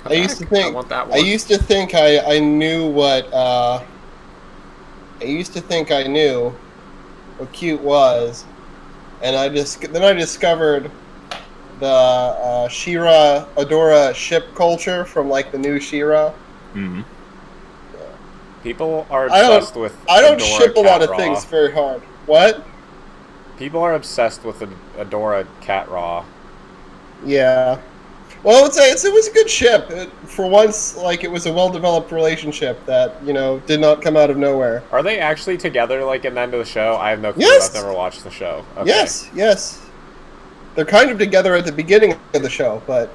I used to think I want that one. I used to think I knew what I used to think I knew what cute was, and then I discovered the She-Ra Adora ship culture from like the new She-Ra. Mm-hmm. People are obsessed with I don't Adora ship a lot of Cat things Raw. very hard. What? People are obsessed with Adora Cat Raw. Yeah. Well, I would say it was a good ship. For once, like, it was a well-developed relationship that, did not come out of nowhere. Are they actually together, like, in the end of the show? I have no clue. Yes! I've never watched the show. Okay. Yes. They're kind of together at the beginning of the show, but...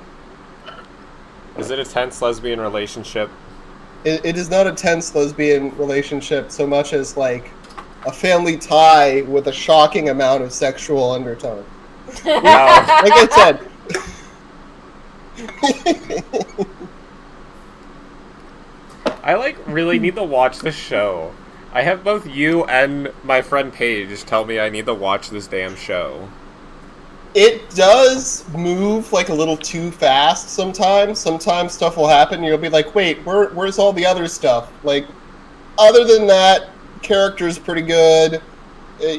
Is it a tense lesbian relationship? It is not a tense lesbian relationship so much as, like, a family tie with a shocking amount of sexual undertone. No. Like I said... I really need to watch this show. I have both you and my friend Paige tell me I need to watch this damn show. It does move like a little too fast sometimes. Sometimes stuff will happen and you'll be like, wait, where's all the other stuff? Like, other than that, character's pretty good.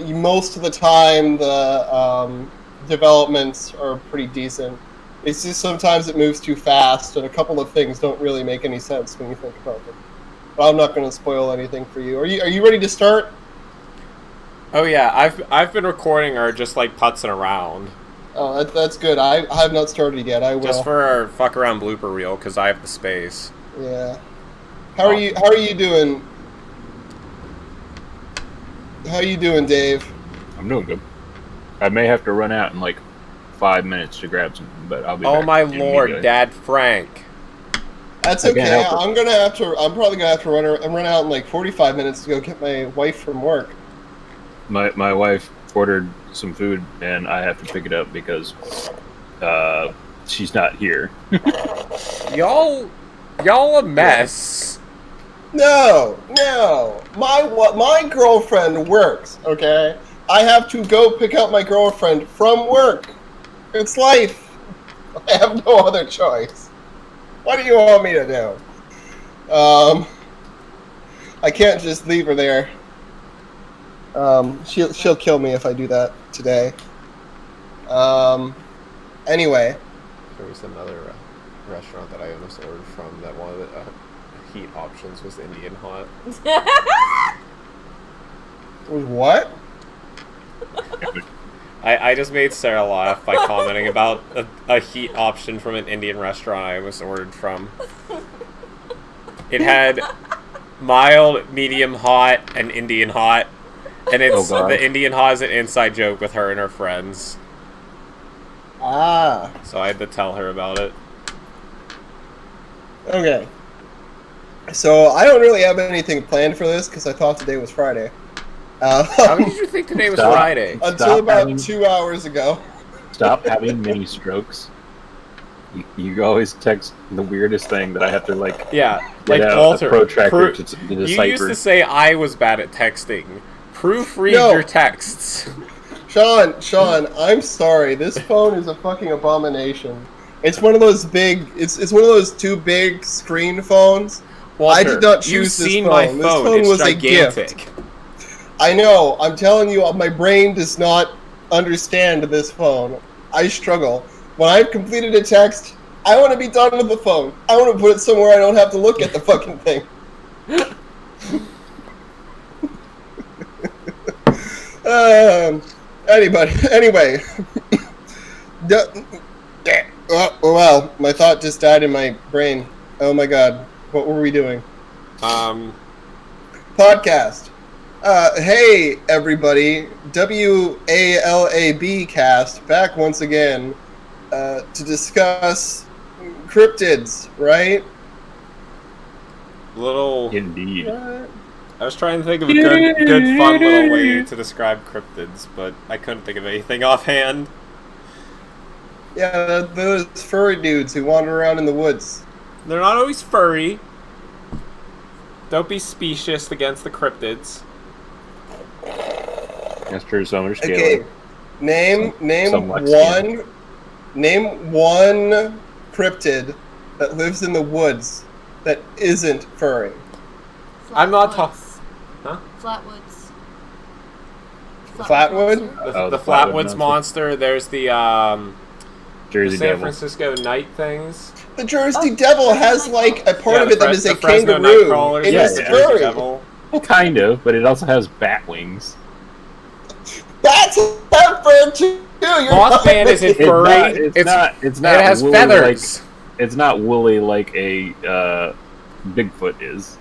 Most of the time, the developments are pretty decent. It's just sometimes it moves too fast, and a couple of things don't really make any sense when you think about them. But I'm not going to spoil anything for you. Are you ready to start? Oh yeah, I've been recording her just like putzing around. Oh, that's good. I have not started yet. I will. Just for our fuck around blooper reel because I have the space. Yeah. How are you doing? How are you doing, Dave? I'm doing good. I may have to run out in like 5 minutes to grab something, but I'll be back. Oh my lord, Dad Frank. That's okay. I'm probably gonna have to run out in like 45 minutes to go get my wife from work. My wife ordered some food and I have to pick it up because she's not here. Y'all a mess. No. My girlfriend works, okay? I have to go pick up my girlfriend from work. It's life. I have no other choice. What do you want me to do? I can't just leave her there. She'll kill me if I do that today. Anyway. There was another restaurant that I almost ordered from that one of the heat options was Indian hot. What? I just made Sarah laugh by commenting about a heat option from an Indian restaurant I almost ordered from. It had mild, medium hot, and Indian hot. And it's the Indian hot is an inside joke with her and her friends. Ah. So I had to tell her about it. Okay. So I don't really have anything planned for this because I thought today was Friday. How did you think today was Friday? Until about 2 hours ago. Stop having mini strokes. You always text the weirdest thing that I have to alter a protractor to decipher. You used to say I was bad at texting. Proofread your texts. Sean, I'm sorry. This phone is a fucking abomination. It's one of those big. It's one of those two big screen phones. Walter, I did not choose this phone. My phone. This phone it's was gigantic. A gift. I know. I'm telling you, my brain does not understand this phone. I struggle. When I've completed a text, I want to be done with the phone. I want to put it somewhere I don't have to look at the fucking thing. Anyway. Well, my thought just died in my brain. Oh my god. What were we doing? Podcast. Hey everybody, WALAB cast back once again to discuss cryptids, right? Indeed. I was trying to think of a good fun little way to describe cryptids, but I couldn't think of anything offhand. Yeah, those furry dudes who wander around in the woods. They're not always furry. Don't be specious against the cryptids. That's true. Some are scaly. Okay, name one cryptid that lives in the woods that isn't furry? I'm not talking. Huh? Flatwoods. Flatwood? The Flatwoods monster. There's the Jersey San Devil. Francisco night things. The Jersey Devil has like a part of it that is a Fresno kangaroo. Nightcrawlers, It is yeah. furry. Devil. Kind of, but it also has bat wings. That's not fur too. Mothman isn't furry. It's not. It has woolly feathers. It's not woolly like a Bigfoot is.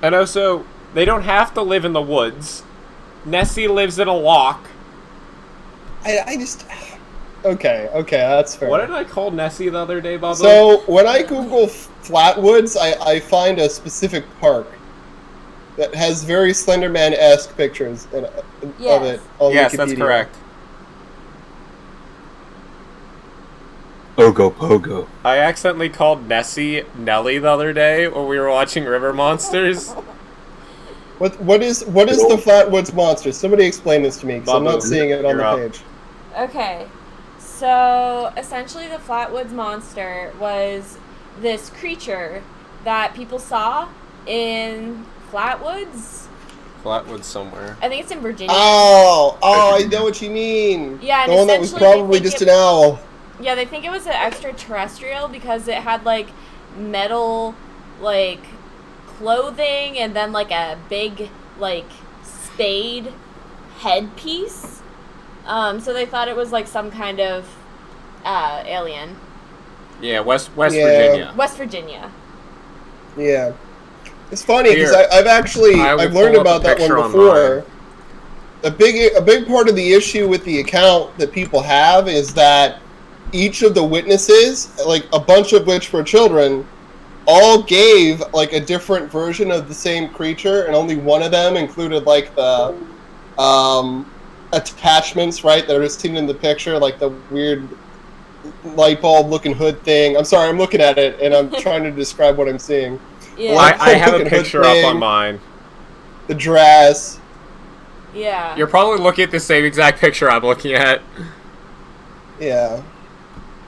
And also, they don't have to live in the woods. Nessie lives in a lock. I just. Okay, that's fair. What did I call Nessie the other day, Bubba? So when I Google Flatwoods, I find a specific park that has very Slenderman-esque pictures of it on yes, Wikipedia. that's correct. Ogo Pogo. I accidentally called Nessie Nelly the other day when we were watching River Monsters. What is the Flatwoods monster? Somebody explain this to me, because I'm not seeing it on the page. Okay, so essentially the Flatwoods monster was this creature that people saw in Flatwoods. Flatwoods somewhere. I think it's in Virginia. Oh, I know what you mean. Yeah, the one that was probably just an owl. Yeah, they think it was an extraterrestrial because it had like metal, like clothing, and then like a big like spade headpiece. So they thought it was like some kind of alien. Yeah, West Virginia. West Virginia. Yeah, it's funny because I've learned about that one before. A big part of the issue with the account that people have is that each of the witnesses, like a bunch of which were children, all gave like a different version of the same creature, and only one of them included like the attachments, right, that are seen in the picture, like the weird light bulb looking hood thing. I'm sorry, I'm looking at it and I'm trying to describe what I'm seeing. Yeah. I have a picture up on mine. The dress. Yeah. You're probably looking at the same exact picture I'm looking at. Yeah.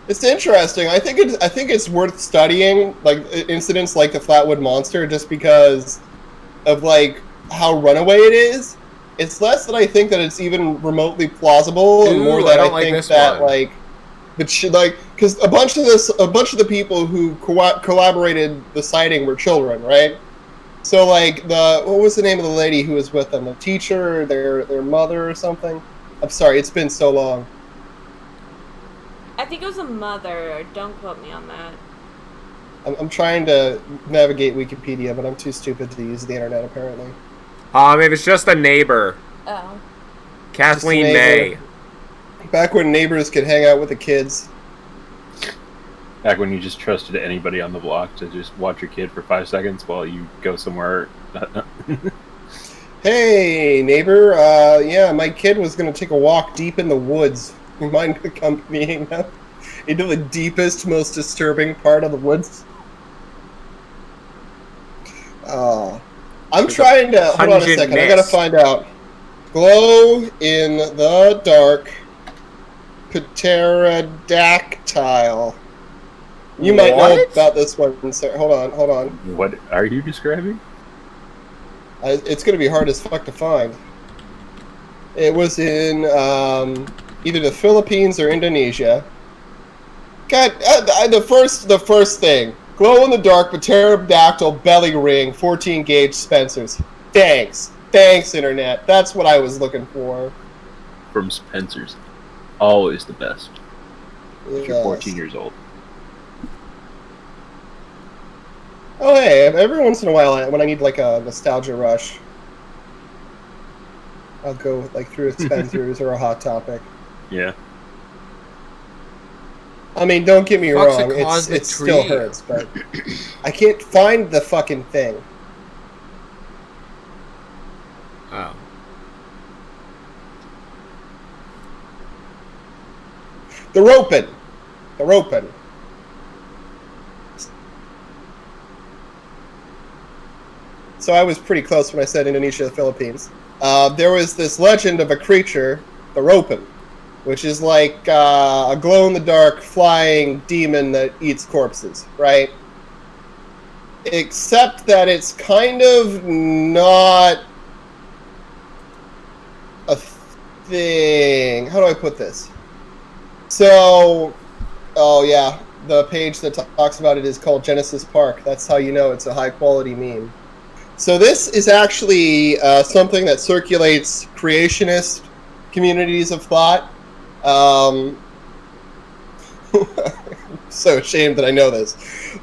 It's interesting. I think it's worth studying, like incidents like the Flatwood Monster, just because of like how runaway it is. It's less that I think that it's even remotely plausible, and more that I think that like, because a bunch of the people who collaborated the sighting were children, right? So like what was the name of the lady who was with them? The teacher, their mother, or something. I'm sorry, it's been so long. I think it was a mother. Don't quote me on that. I'm trying to navigate Wikipedia, but I'm too stupid to use the internet, apparently. It was just a neighbor. Oh. Kathleen May. Back when neighbors could hang out with the kids. Back when you just trusted anybody on the block to just watch your kid for 5 seconds while you go somewhere. Hey, neighbor. Yeah, my kid was going to take a walk deep in the woods. You mind accompanying them into the deepest, most disturbing part of the woods? I'm trying to... Hold on a second, I gotta find out. Glow in the dark pterodactyl. You might know about this one, sir. Hold on. What are you describing? It's gonna be hard as fuck to find. It was in either the Philippines or Indonesia. God, the first thing. Glow in the dark pterodactyl belly ring, 14 gauge Spencers. Thanks, internet. That's what I was looking for. From Spencer's. Always the best. Yes. If you're 14 years old. Oh hey, every once in a while when I need like a nostalgia rush, I'll go like through a Spencer's or a Hot Topic. Yeah. I mean, don't get me wrong, it still hurts, but I can't find the fucking thing. Oh. The ropin'. So I was pretty close when I said Indonesia, the Philippines. There was this legend of a creature, the ropin', which is like a glow-in-the-dark flying demon that eats corpses, right? Except that it's kind of not a thing. How do I put this? So, oh yeah, the page that talks about it is called Genesis Park. That's how you know it's a high-quality meme. So this is actually something that circulates creationist communities of thought. So ashamed that I know this,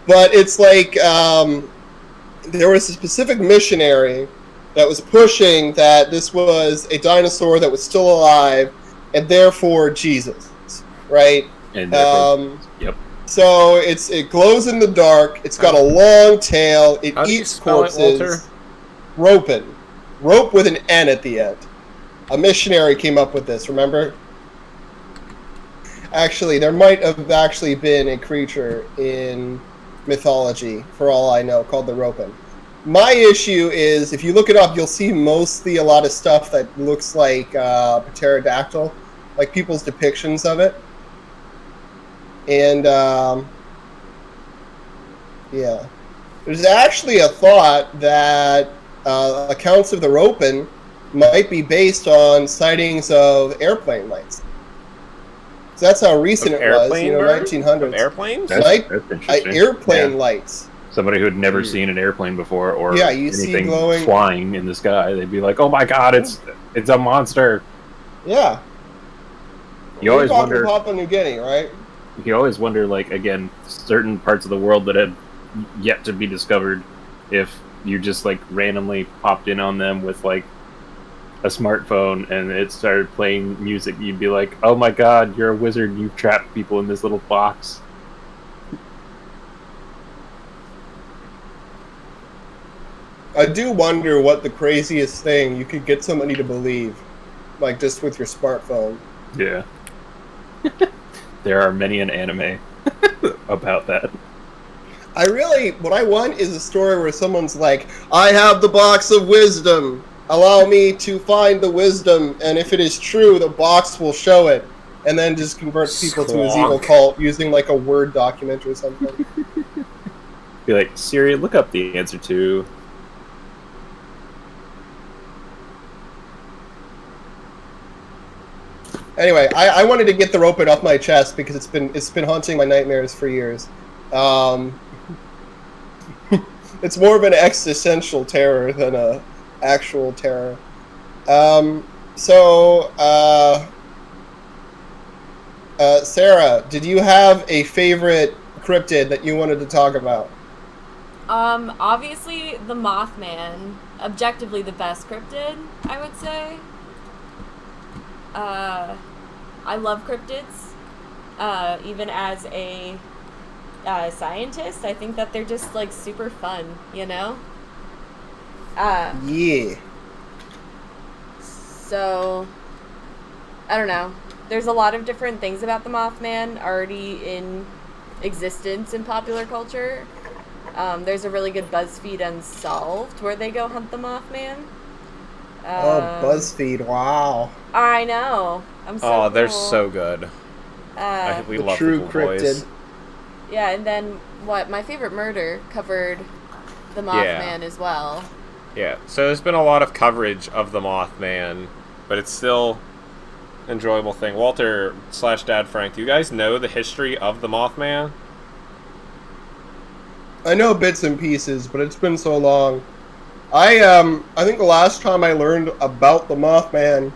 but it's like there was a specific missionary that was pushing that this was a dinosaur that was still alive, and therefore Jesus, right? And therefore, yep. So it glows in the dark. It's got a long tail. It How do you eats spell it, corpses. Walter? Ropin, rope with an N at the end. A missionary came up with this. Remember? Actually, there might have actually been a creature in mythology, for all I know, called the Ropin. My issue is, if you look it up, you'll see mostly a lot of stuff that looks like pterodactyl, like people's depictions of it. And, yeah. There's actually a thought that accounts of the Ropin might be based on sightings of airplane lights. So that's how recent Of it was, airplane 1900s. Of airplanes? Like, That's interesting. airplane Yeah. lights. Somebody who had never seen an airplane before or Yeah, you see anything glowing- flying in the sky, they'd be like, "Oh my God, it's a monster!" Yeah. You always We're talking wonder. Papua New Guinea, right? You always wonder, like, again, certain parts of the world that have yet to be discovered, if you just like randomly popped in on them with like a smartphone and it started playing music, you'd be like, "Oh my God, you're a wizard! You've trapped people in this little box." I do wonder what the craziest thing you could get somebody to believe, like just with your smartphone. Yeah. There are many an anime about that. What I want is a story where someone's like, I have the box of wisdom. Allow me to find the wisdom, and if it is true, the box will show it. And then just converts people to his evil Squonk. cult using like a Word document or something. Be like, "Siri, look up the answer to..." Anyway, I wanted to get the rope off my chest because it's been haunting my nightmares for years. It's more of an existential terror than a actual terror. Sarah, did you have a favorite cryptid that you wanted to talk about? Obviously the Mothman, objectively the best cryptid, I would say. I love cryptids. Even as a scientist, I think that they're just like super fun, you know? Yeah. So, I don't know. There's a lot of different things about the Mothman already in existence in popular culture. There's a really good BuzzFeed Unsolved where they go hunt the Mothman. Oh, BuzzFeed! Wow. I know. I'm so Oh, they're cool. so good. We The love true the cool boys. cryptid. Yeah, and then my favorite murder covered the Mothman as well. Yeah, so there's been a lot of coverage of the Mothman, but it's still an enjoyable thing. Walter / Dad Frank, do you guys know the history of the Mothman? I know bits and pieces, but it's been so long. I think the last time I learned about the Mothman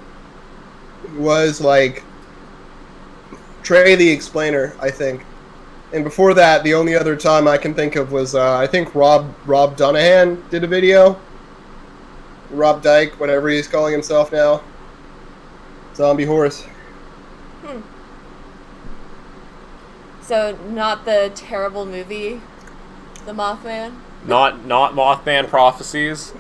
was like Trey the Explainer, I think. And before that, the only other time I can think of was I think Rob Donahan did a video. Rob Dyke, whatever he's calling himself now. Zombie horse. So, not the terrible movie, The Mothman? Not Mothman Prophecies?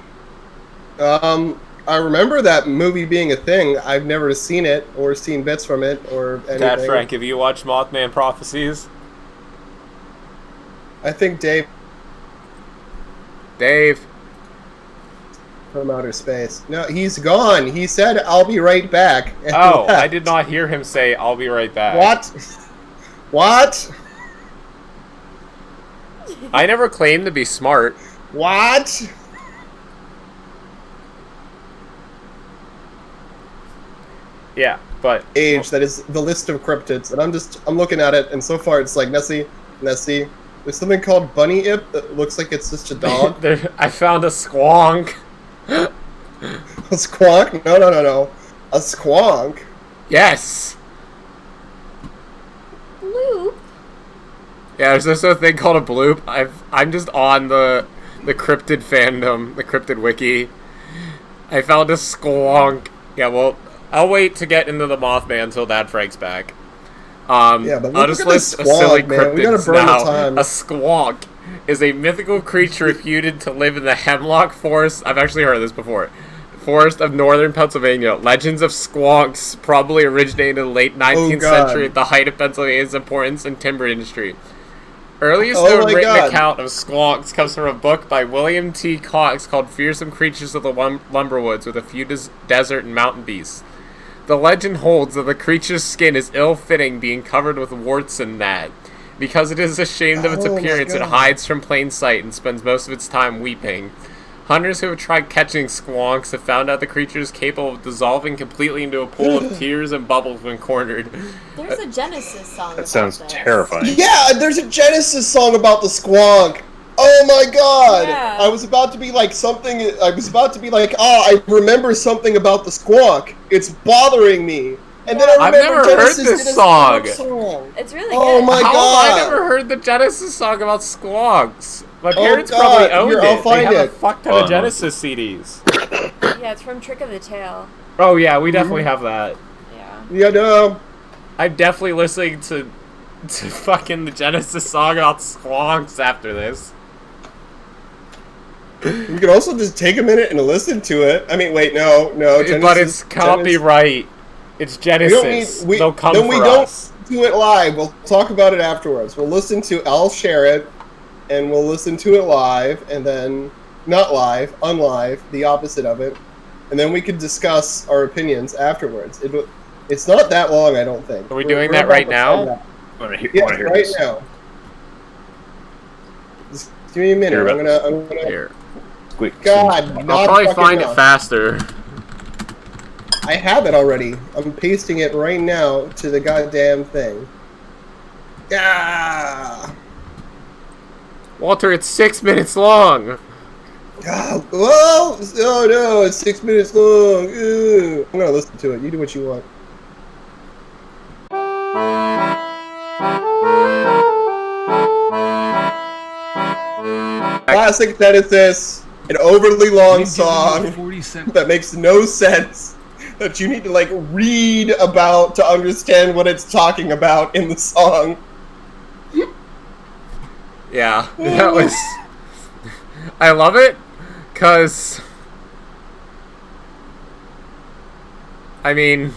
I remember that movie being a thing. I've never seen it or seen bits from it or anything. Dad Frank, have you watched Mothman Prophecies? I think Dave. Dave. from outer space. No, he's gone. He said, "I'll be right back." and Oh, I left. did not hear him say, "I'll be right back." What? What? I never claimed to be smart. What? Yeah, but Age. That is the list of cryptids, and I'm looking at it, and so far it's like Nessie. There's something called Bunny Ip that looks like it's just a dog. I found a squonk. A squonk? No. A squonk. Yes. Bloop. Yeah, there's also a thing called a bloop. I'm just on the cryptid fandom, the cryptid wiki. I found a squonk. Yeah, well, I'll wait to get into the Mothman until Dad Frank's back. Yeah, but I'll look just at list this a silly squonk, man. We gotta cryptids burn the now. time. A squonk is a mythical creature reputed to live in the hemlock forest. I've actually heard of this before. Forest of northern Pennsylvania. Legends of squonks probably originated in the late 19th century at the height of Pennsylvania's importance in timber industry. Earliest known written account of squonks comes from a book by William T. Cox called Fearsome Creatures of the Lumberwoods with a few desert and mountain beasts. The legend holds that the creature's skin is ill-fitting, being covered with warts and that. Because it is ashamed of its appearance, it hides from plain sight and spends most of its time weeping. Hunters who have tried catching squonks have found out the creature is capable of dissolving completely into a pool of tears and bubbles when cornered. There's a Genesis song. That sounds terrifying. Yeah, there's a Genesis song about the squonk. Oh my god! Yeah. I was about to be like, I remember something about the squonk. It's bothering me. And then I I've remember never Genesis heard this did a song. song. It's really Oh good. my How god! have I never heard the Genesis song about squonks? My Oh parents God, probably owned here, it. I'll find they have it. a fuck ton of Genesis CDs. Yeah, it's from Trick of the Tail. Oh yeah, we definitely have that. Yeah. Yeah, no. I'm definitely listening to fucking the Genesis song about squonks after this. We could also just take a minute and listen to it. I mean, wait, no. Genesis, But it's copyright. It's Genesis. They'll come then we for don't us. do it live. We'll talk about it afterwards. We'll listen to. I'll share it, and we'll listen to it live, and then not live, unlive, the opposite of it, and then we could discuss our opinions afterwards. It's not that long, I don't think. Are we doing that right now? Yeah, right now. Just give me a minute. I'm gonna. Here. Quick. God, I'll not probably fucking find now. it faster. I have it already. I'm pasting it right now to the goddamn thing. Yeah. Walter, it's 6 minutes long. Oh, whoa! Oh no, it's 6 minutes long. Ew. I'm gonna listen to it. You do what you want. Classic Genesis, an overly long song that makes no sense. That you need to like read about to understand what it's talking about in the song. Yeah, that was... I love it, because... I mean...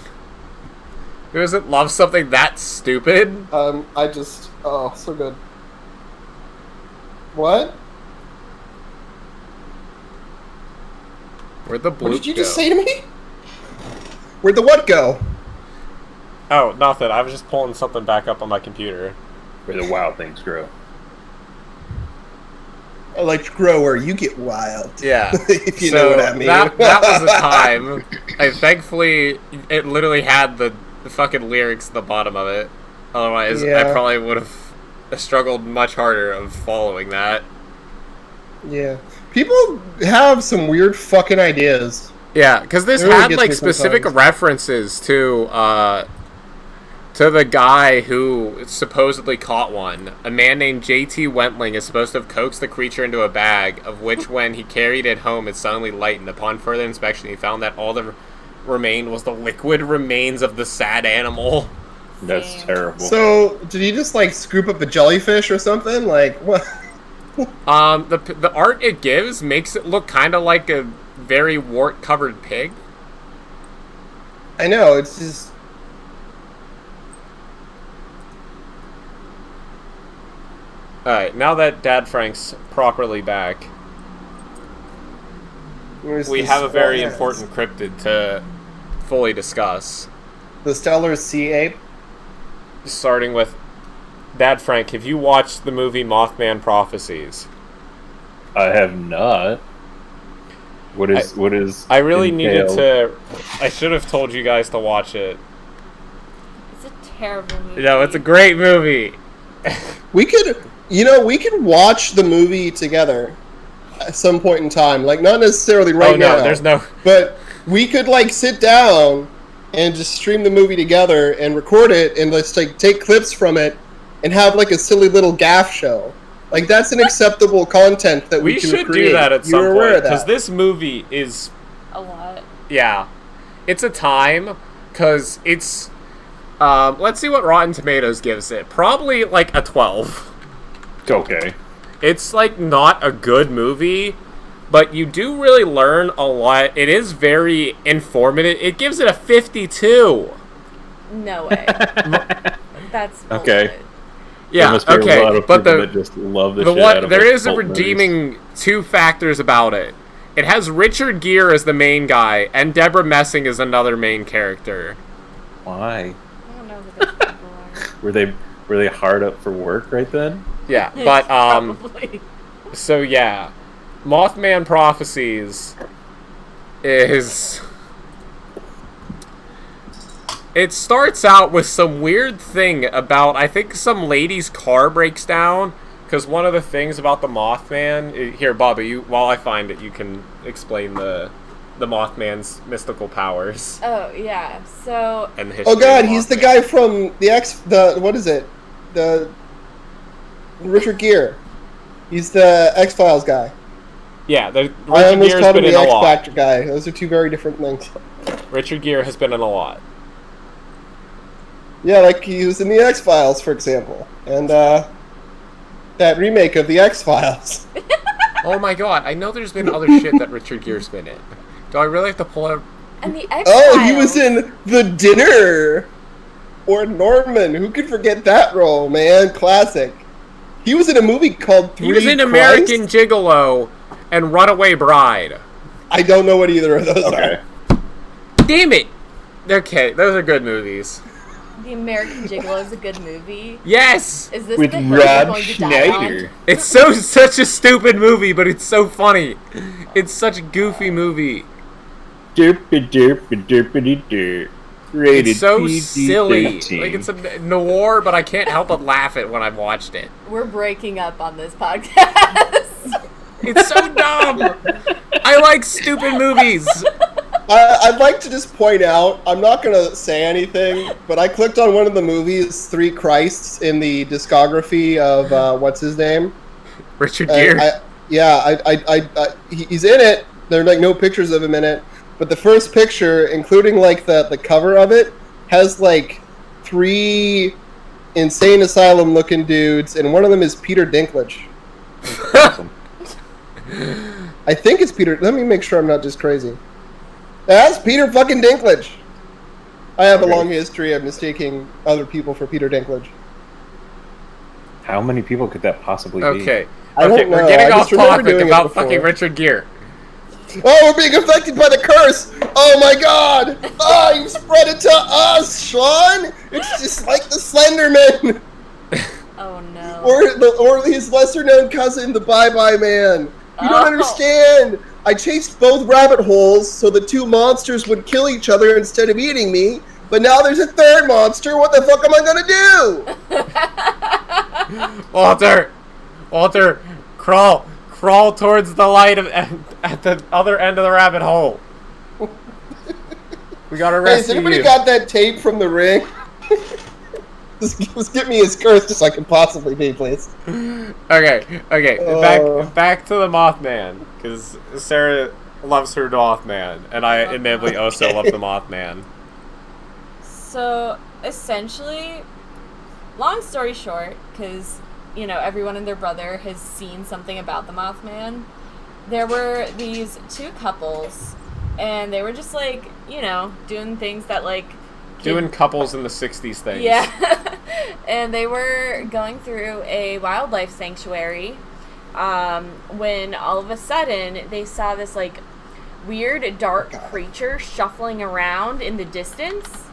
Who doesn't love something that stupid? Oh, so good. What? Where'd the bloop What did you go? just say to me? Where'd the what go? Oh, nothing. I was just pulling something back up on my computer. Where the wild things grow. I like to grow where you get wild. Yeah. If you know what I mean. That was the time. Thankfully, it literally had the fucking lyrics at the bottom of it. Otherwise, Yeah. I probably would have struggled much harder of following that. Yeah. People have some weird fucking ideas. Yeah, because this It really had gets like me specific sometimes. references to the guy who supposedly caught one. A man named J.T. Wentling is supposed to have coaxed the creature into a bag, of which when he carried it home it suddenly lightened. Upon further inspection he found that all that remained was the liquid remains of the sad animal. That's Damn. terrible. So, did he just like scoop up a jellyfish or something? Like, what? The art it gives makes it look kind of like a very wart-covered pig. I know, it's just. Alright, now that Dad Frank's properly back, we have a very important cryptid to fully discuss. The stellar sea ape. Starting with Dad Frank, have you watched the movie Mothman Prophecies? I have not. What is? I really entailed? needed to. I should have told you guys to watch it. It's a terrible movie. No, it's a great movie. We could watch the movie together at some point in time. Like, not necessarily right now. Oh, no, there's no... But we could, like, sit down and just stream the movie together and record it and let's, like, take clips from it and have, like, a silly little gaff show. Like, that's an acceptable content that we can should create. do that at some You're aware point, of that. because this movie is... A lot. Yeah. It's a time, because it's... let's see what Rotten Tomatoes gives it. Probably, like, a 12. Okay. It's, like, not a good movie, but you do really learn a lot. It is very informative. It gives it a 52. No way. That's bullshit. Okay. Yeah, there must be a lot okay, of but people that just love the shit out of there like is a cult movies. redeeming two factors about it. It has Richard Gere as the main guy, and Deborah Messing as another main character. Why? I don't know who those people are. Were they hard up for work right then? Yeah, but Probably. so yeah, Mothman Prophecies is... It starts out with some weird thing about, I think some lady's car breaks down, because one of the things about the Mothman... Here, Bobby, while I find it, you can explain the Mothman's mystical powers. Oh, yeah, so... And the history Oh god, of he's the Mothman. guy from what is it? The Richard Gere. He's the X-Files guy. Yeah, I Richard almost Gere's called him been the in a lot. X-Factor guy. Those are two very different things. Richard Gere has been in a lot. Yeah, like he was in the X-Files, for example. And, that remake of the X-Files. Oh my god, I know there's been other shit that Richard Gere's been in. Do I really have to pull out... And the X-Files. Oh, he was in The Dinner! Or Norman. Who could forget that role, man? Classic. He was in a movie called Three He was in Christ? American Gigolo and Runaway Bride. I don't know what either of those Okay. are. Damn it! Okay, those are good movies. The American Gigolo is a good movie. Yes! Is this With the hill we're Rob going to die on? Schneider. It's such a stupid movie, but it's so funny. It's such a goofy movie. Derpy. Rated It's so PG-13. silly. Like, it's a noir, but I can't help but laugh at when I've watched it. We're breaking up on this podcast. It's so dumb! I like stupid movies! I'd like to just point out, I'm not going to say anything, but I clicked on one of the movies, Three Christs, in the discography of, what's his name? Richard Gere. He's in it. There are, like, no pictures of him in it. But the first picture, including, like, the cover of it, has, like, 3 insane asylum-looking dudes, and one of them is Peter Dinklage. Awesome. I think it's Peter. Let me make sure I'm not just crazy. That's Peter fucking Dinklage. I have a long history of mistaking other people for Peter Dinklage. How many people could that possibly be? Okay. I Okay, don't know. we're getting I off just remember topic doing it about before. fucking Richard Gere. Oh, we're being affected by the curse! Oh my god! Oh, you spread it to us, Sean! It's just like the Slenderman! Oh no. Or his lesser-known cousin, the Bye-Bye Man. You don't Oh. understand! I chased both rabbit holes so the 2 monsters would kill each other instead of eating me, but now there's a 3rd monster, what the fuck am I gonna do? Walter, crawl towards the light at the other end of the rabbit hole. We gotta Hey, has rescue anybody you. got that tape from the ring? Just give me as cursed as I can possibly be, please. Okay. Oh. Back to the Mothman, because Sarah loves her Mothman, and I admittedly also love the Mothman. So, essentially, long story short, because, you know, everyone and their brother has seen something about the Mothman, there were these 2 couples, and they were just, like, you know, doing things that, like... Doing couples in the 60s things. Yeah. And they were going through a wildlife sanctuary when all of a sudden they saw this, like, weird dark creature shuffling around in the distance.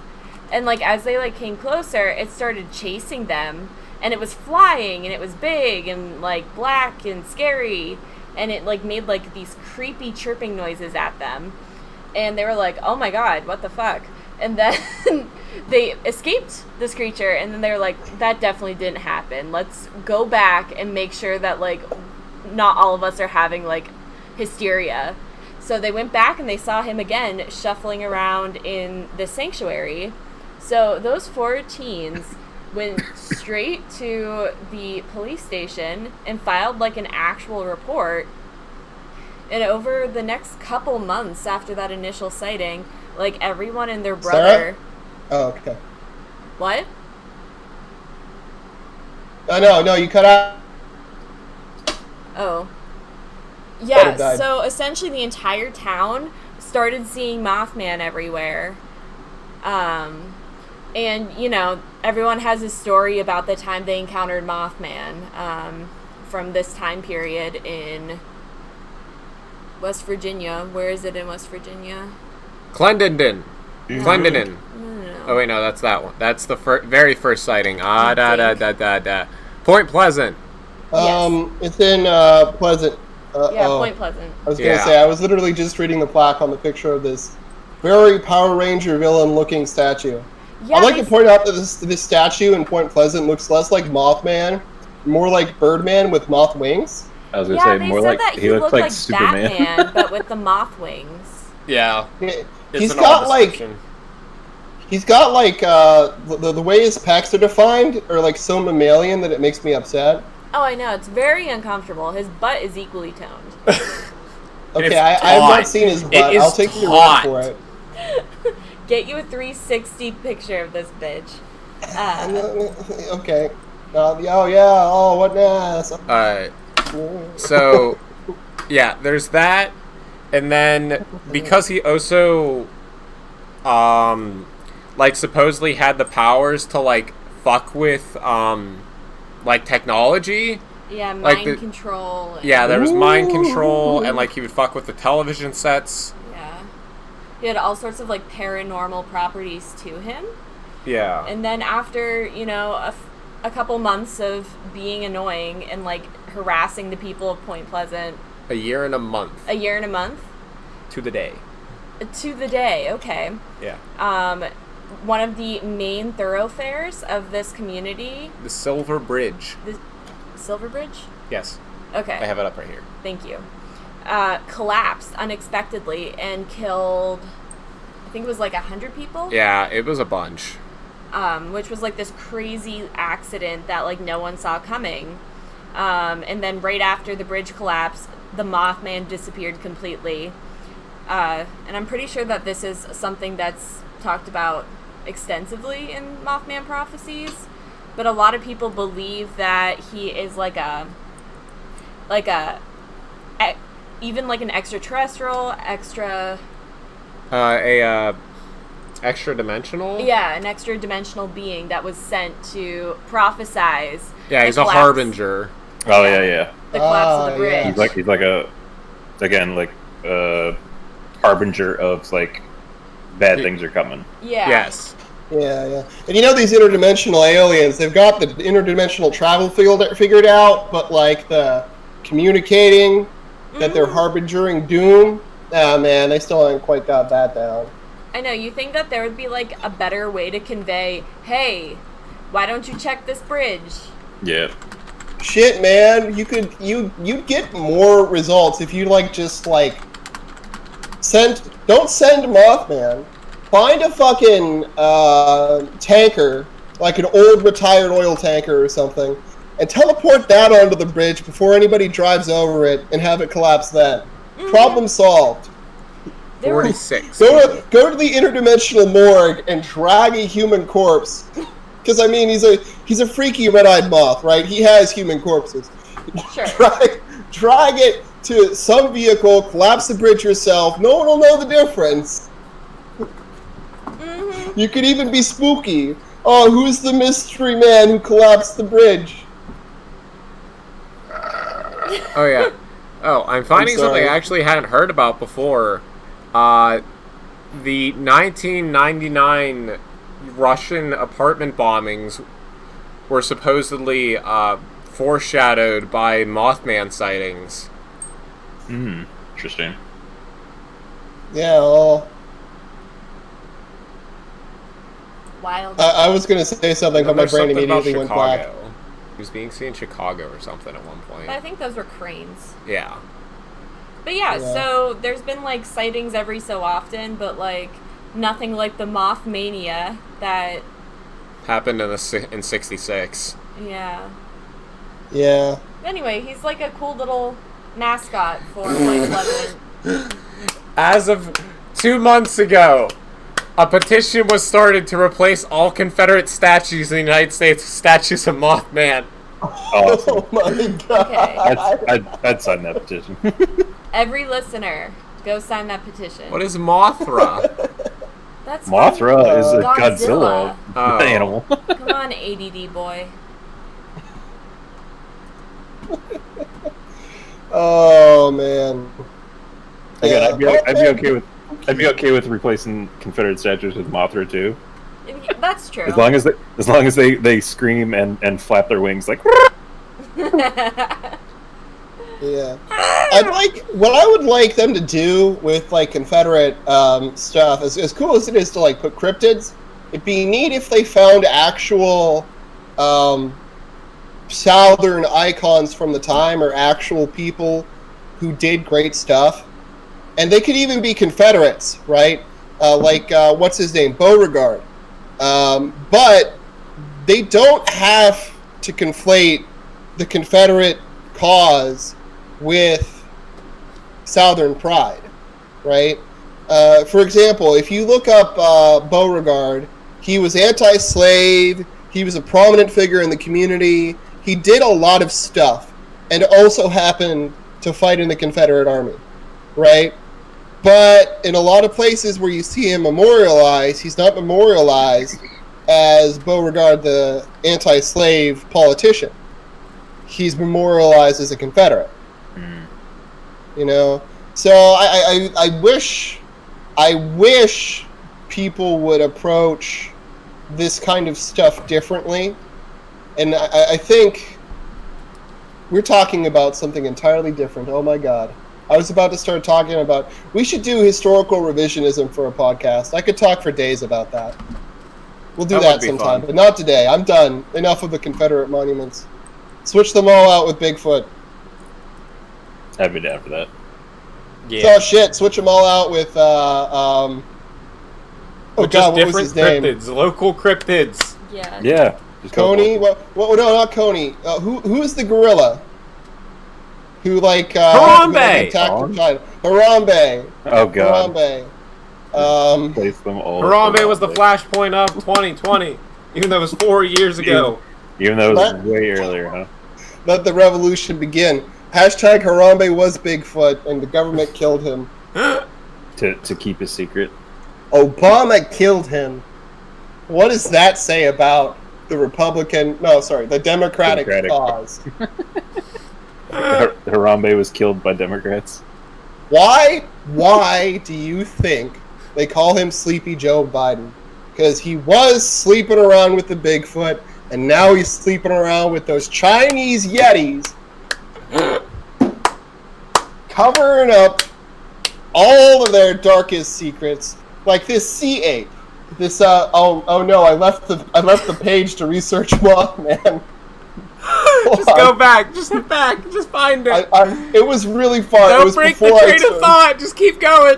And, like, as they, like, came closer, it started chasing them. And it was flying, and it was big, and, like, black and scary. And it, like, made, like, these creepy chirping noises at them. And they were like, oh my god, what the fuck? And then they escaped this creature, and then they were like, that definitely didn't happen. Let's go back and make sure that, like, not all of us are having, like, hysteria. So they went back, and they saw him again shuffling around in the sanctuary. So those 4 teens went straight to the police station and filed, like, an actual report. And over the next couple months after that initial sighting, like, everyone and their brother... Sarah? Oh, okay. What? Oh, no, you cut out. Oh. Brother Yeah, died. so essentially the entire town started seeing Mothman everywhere. And, you know, everyone has a story about the time they encountered Mothman from this time period in West Virginia. Where is it in West Virginia? Clendenden. Mhm. Clendenden. No. Oh, wait, no, that's that one. That's the very first sighting. I think. Point Pleasant. Yes. It's in Pleasant. Yeah, Point Pleasant. I was gonna Yeah. say, I was literally just reading the plaque on the picture of this very Power Ranger villain-looking statue. Yeah, I'd like they to point out that this statue in Point Pleasant looks less like Mothman, more like Birdman with moth wings. I was gonna Yeah, say they more said like that he looked like Superman. Batman, but with the moth wings. Yeah. He's It's an got odd like description. he's got like the way his pecs are defined are like so mammalian that it makes me upset. Oh, I know. It's very uncomfortable. His butt is equally toned. Okay, It's I have taut. not seen his It butt. is I'll take your taut. word for it. Get you a 360 picture of this bitch. Okay. Oh yeah. Oh, what an ass. So, yeah, there's that. And then, because he also, like, supposedly had the powers to, like, fuck with, like, technology. Yeah, Like mind the- control. And, Yeah, there was mind control, and, like, he would fuck with the television sets. Yeah. He had all sorts of, like, paranormal properties to him. Yeah. And then after, you know, a couple months of being annoying and, like, harassing the people of Point Pleasant, A year and a month a year and a month, to the day. to the day, okay. Yeah. One of the main thoroughfares of this community, The Silver Bridge. the Silver Bridge? Yes. Okay. I have it up right here. Thank you. Collapsed unexpectedly and killed, I think it was like 100 people? Yeah, it was a bunch. Which was like this crazy accident that like no one saw coming. And then right after the bridge collapsed, the Mothman disappeared completely. And I'm pretty sure that this is something that's talked about extensively in Mothman prophecies. But a lot of people believe that he is even like an extraterrestrial, Extra dimensional? yeah, an extra dimensional being that was sent to prophesize. Yeah, he's the a collapse- harbinger. Oh yeah. The collapse of the Ah, bridge. yeah. He's like a harbinger of like bad things are coming. Yeah. Yes. Yeah. And you know these interdimensional aliens, they've got the interdimensional travel figured out, but like the communicating that they're harbingering doom, man, they still haven't quite got that down. I know, you think that there would be like a better way to convey, hey, why don't you check this bridge? Yeah. Shit, man, you'd get more results if you don't send Mothman. Find a fucking tanker, like an old retired oil tanker or something, and teleport that onto the bridge before anybody drives over it and have it collapse then. Problem solved. There were, 46. Go to the interdimensional morgue and drag a human corpse. Because I mean, he's a freaky red-eyed moth, right? He has human corpses. Sure. drag it to some vehicle, collapse the bridge yourself. No one will know the difference. You could even be spooky. Oh, who's the mystery man who collapsed the bridge? Oh, yeah. Oh, I'm finding sorry. something I actually hadn't heard about before. The 1999 Russian apartment bombings were supposedly foreshadowed by Mothman sightings. Interesting. Yeah, well, Wild. I was going to say something, but my There's brain something about immediately went black. Chicago. He was being seen in Chicago or something at one point. But I think those were cranes. Yeah. But yeah, Yeah. so there's been like sightings every so often, but like nothing like the moth mania that, Happened in in 66. yeah. Yeah. Anyway, he's like a cool little mascot for like Lebanon. As of 2 months ago, a petition was started to replace all Confederate statues in the United States with statues of Mothman. Awesome. Oh my god. Okay. I'd sign that petition. Every listener, go sign that petition. What is Mothra? That's Mothra is a Godzilla. Godzilla, Oh. animal. Come on, ADD boy. Oh man. Again, Yeah. I'd be okay with replacing Confederate statues with Mothra too. That's true. As long as they scream and flap their wings like. Yeah. What I would like them to do with like Confederate stuff, as cool as it is to like put cryptids, it'd be neat if they found actual Southern icons from the time or actual people who did great stuff. And they could even be Confederates, right? What's his name? Beauregard. But they don't have to conflate the Confederate cause with Southern pride, right? For example, if you look up Beauregard, he was anti-slave, he was a prominent figure in the community, he did a lot of stuff, and also happened to fight in the Confederate Army, right? But in a lot of places where you see him memorialized, he's not memorialized as Beauregard, the anti-slave politician. He's memorialized as a Confederate. You know, so I wish people would approach this kind of stuff differently, and I think we're talking about something entirely different. Oh my God. I was about to start talking about, we should do historical revisionism for a podcast. I could talk for days about that. We'll do that sometime, but not today. I'm done. Enough of the Confederate monuments. Switch them all out with Bigfoot. I'd be down for that. Yeah. Oh shit! Switch them all out with oh With god, just what was different his name? cryptids, local cryptids. Yeah. Yeah. just go Coney? local. What? No, not Coney. Who is the gorilla? Who like Harambe! attacked China? Harambe. Oh god. Harambe. Place them all. Harambe was the flashpoint of 2020, even though it was 4 years ago. Even though it was What? way earlier, huh? Let the revolution begin. Hashtag Harambe was Bigfoot, and the government killed him. To keep his secret. Obama killed him. What does that say about the the Democratic cause? Harambe was killed by Democrats. Why do you think they call him Sleepy Joe Biden? Because he was sleeping around with the Bigfoot, and now he's sleeping around with those Chinese Yetis, covering up all of their darkest secrets, like this sea ape. This oh no, I left the page to research Mothman. Just go back, just find it. It was really far. Don't It was break the before train of thought. Just keep going.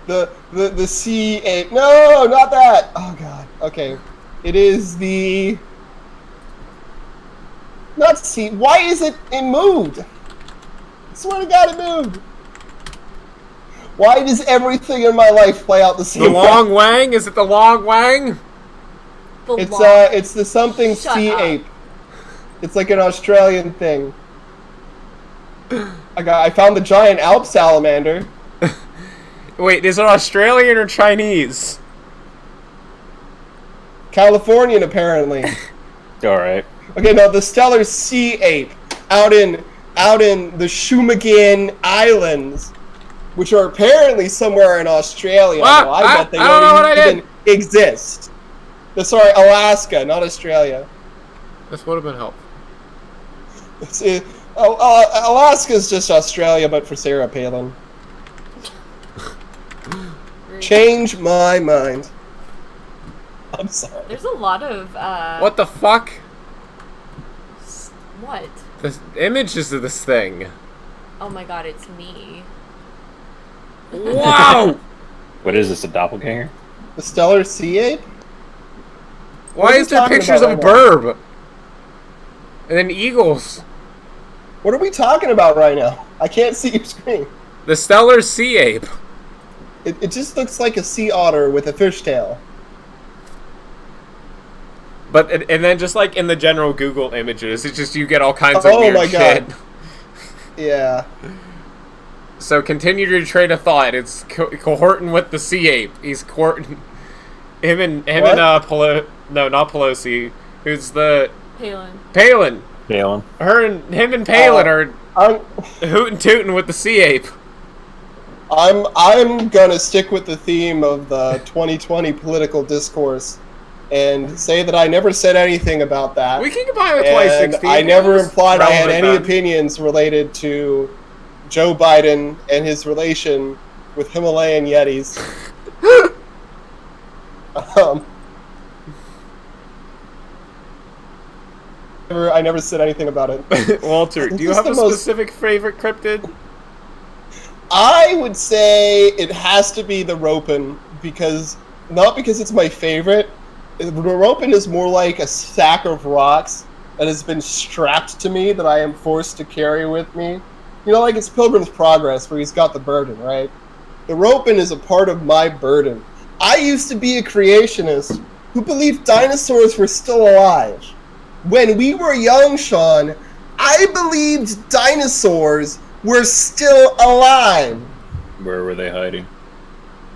The sea ape. No, not that. Oh god. Okay. It is the not sea. Why is it moved? I swear to God, it moved. Why does everything in my life play out the same The way? Long Wang? Is it the Long Wang? It's the something Shut sea up. ape. It's like an Australian thing. I found the giant Alp salamander. Wait, is it Australian or Chinese? Californian, apparently. All right. Okay, no, the stellar sea ape out in the Shumagan Islands. which are apparently somewhere in Australia. What? Well, I bet they I don't know what I don't did. even exist. Sorry, Alaska, not Australia. This would have been helpful. Alaska's just Australia, but for Sarah Palin. Change my mind. I'm sorry. There's a lot of What the fuck? What? The images of this thing. Oh my god, it's me. Wow! What is this, a doppelganger? The stellar sea ape? Why are is we there talking pictures about of a right burb? And then eagles. What are we talking about right now? I can't see your screen. The stellar sea ape. It just looks like a sea otter with a fishtail. But and then just like in the general Google images, it's just you get all kinds of Oh weird my shit. God. Yeah. So continue your train of thought. It's cohorting with the sea ape. He's cohorting him What? and no, not Pelosi. Who's the Palin. Palin? Galen. Him and Palin are I'm hootin' tootin' with the sea ape. I'm gonna stick with the theme of the 2020 political discourse and say that I never said anything about that. We can combine with And 2016. I never It's implied I had relevant any then. opinions related to Joe Biden and his relation with Himalayan Yetis. I never said anything about it. Walter, do you This is have the a most- specific favorite cryptid? I would say it has to be the Ropin, not because it's my favorite. The Ropin is more like a sack of rocks that has been strapped to me that I am forced to carry with me. You know, like it's Pilgrim's Progress where he's got the burden, right? The Ropin is a part of my burden. I used to be a creationist who believed dinosaurs were still alive. When we were young, Sean, I believed dinosaurs were still alive. Where were they hiding?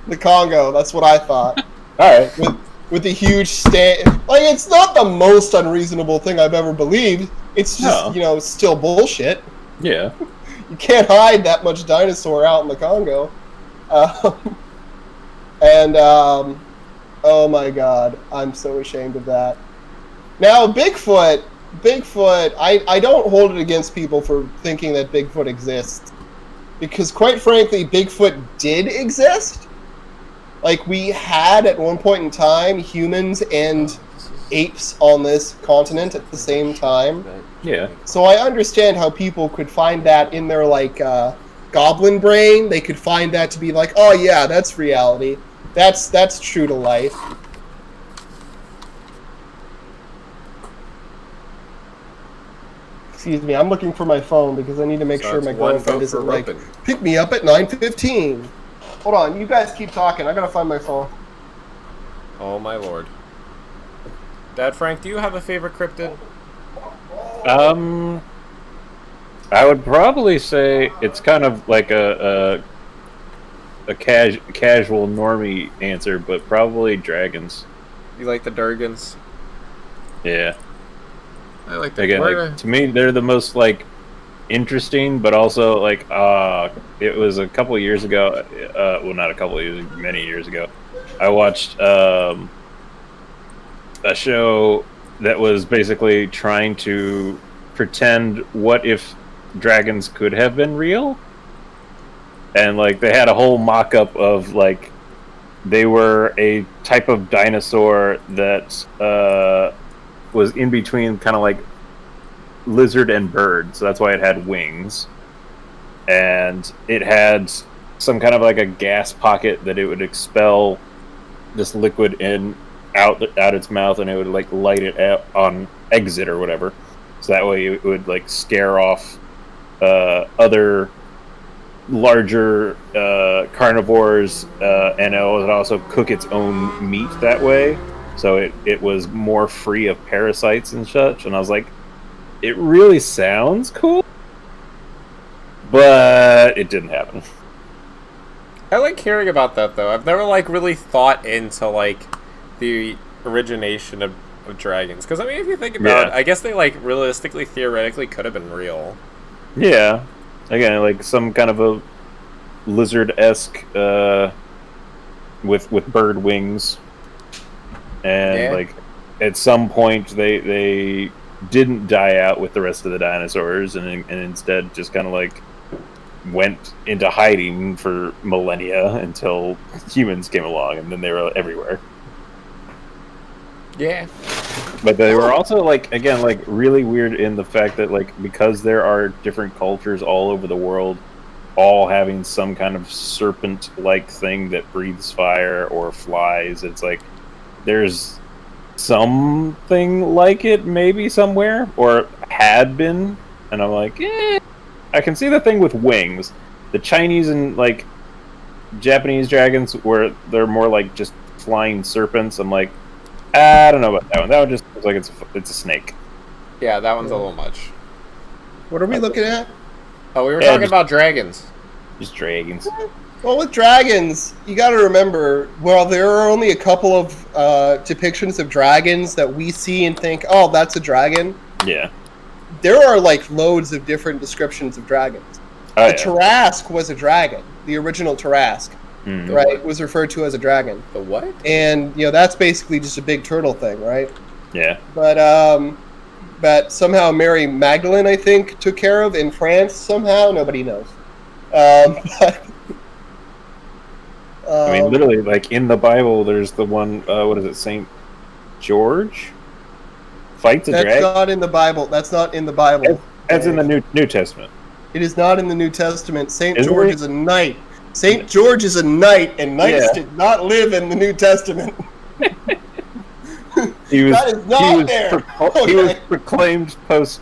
The Congo, that's what I thought. Alright. With the huge stand. Like, it's not the most unreasonable thing I've ever believed. It's just, No. still bullshit. Yeah. You can't hide that much dinosaur out in the Congo. Oh my god, I'm so ashamed of that. Now, Bigfoot, I don't hold it against people for thinking that Bigfoot exists. Because quite frankly, Bigfoot did exist. Like, we had at one point in time humans and apes on this continent at the same time. Yeah. So I understand how people could find that in their, goblin brain. They could find that to be like, oh yeah, that's reality. That's true to life. Excuse me, I'm looking for my phone because I need to make So sure it's my one girlfriend vote isn't for like, Ropin. pick me up at 9:15. Hold on, you guys keep talking. I gotta find my phone. Oh my lord. Dad Frank, do you have a favorite cryptid? I would probably say it's kind of like a casual normie answer, but probably dragons. You like the Durgans? Yeah. I like the Again, to me, they're the most interesting, but also it was a couple of years ago. Well, not a couple of years, many years ago. I watched a show that was basically trying to pretend what if dragons could have been real, and they had a whole mock-up of they were a type of dinosaur that was in between kind of lizard and bird, so that's why it had wings, and it had some kind of a gas pocket that it would expel this liquid out its mouth, and it would light it out on exit or whatever, so that way it would scare off other larger carnivores, and it would also cook its own meat that way, so it was more free of parasites and such. And I was like, it really sounds cool, but it didn't happen. I like hearing about that though. I've never really thought into the origination of dragons, because I mean, if you think about it, I guess they realistically, theoretically could have been real. Yeah, again, some kind of a lizard-esque with bird wings, and Yeah. like at some point they didn't die out with the rest of the dinosaurs, and instead just kind of like went into hiding for millennia until humans came along, and then they were everywhere. Yeah. But they were also like, again, like really weird in the fact that like because there are different cultures all over the world, all having some kind of serpent-like thing that breathes fire or flies. It's like there's something like it maybe somewhere, or had been, and I'm like, I can see the thing with wings. The Chinese and like Japanese dragons, where they're more like just flying serpents. I'm like, I don't know about that one. That one just looks like it's a snake. Yeah, that one's a little much. What are we looking at? Oh, we were Yeah, talking just- about dragons. Just dragons. Well, with dragons, you got to remember, well, there are only a couple of depictions of dragons that we see and think, oh, that's a dragon. Yeah. There are like loads of different descriptions of dragons. Oh, The yeah. Tarrasque was a dragon. The original Tarrasque, Mm. right, was referred to as a dragon. The what? And, you know, that's basically just a big turtle thing, right? Yeah. But somehow Mary Magdalene, I think, took care of in France somehow. Nobody knows. But, I mean, literally, like in the Bible, there's the one. What is it? Saint George fights a that's dragon. not in the Bible. That's not in the Bible. That's in the New Testament. It is not in the New Testament. Saint Isn't George it? is a knight. Saint George is a knight, and knights Yeah. did not live in the New Testament. He was. That is not he was there. He was Okay. proclaimed post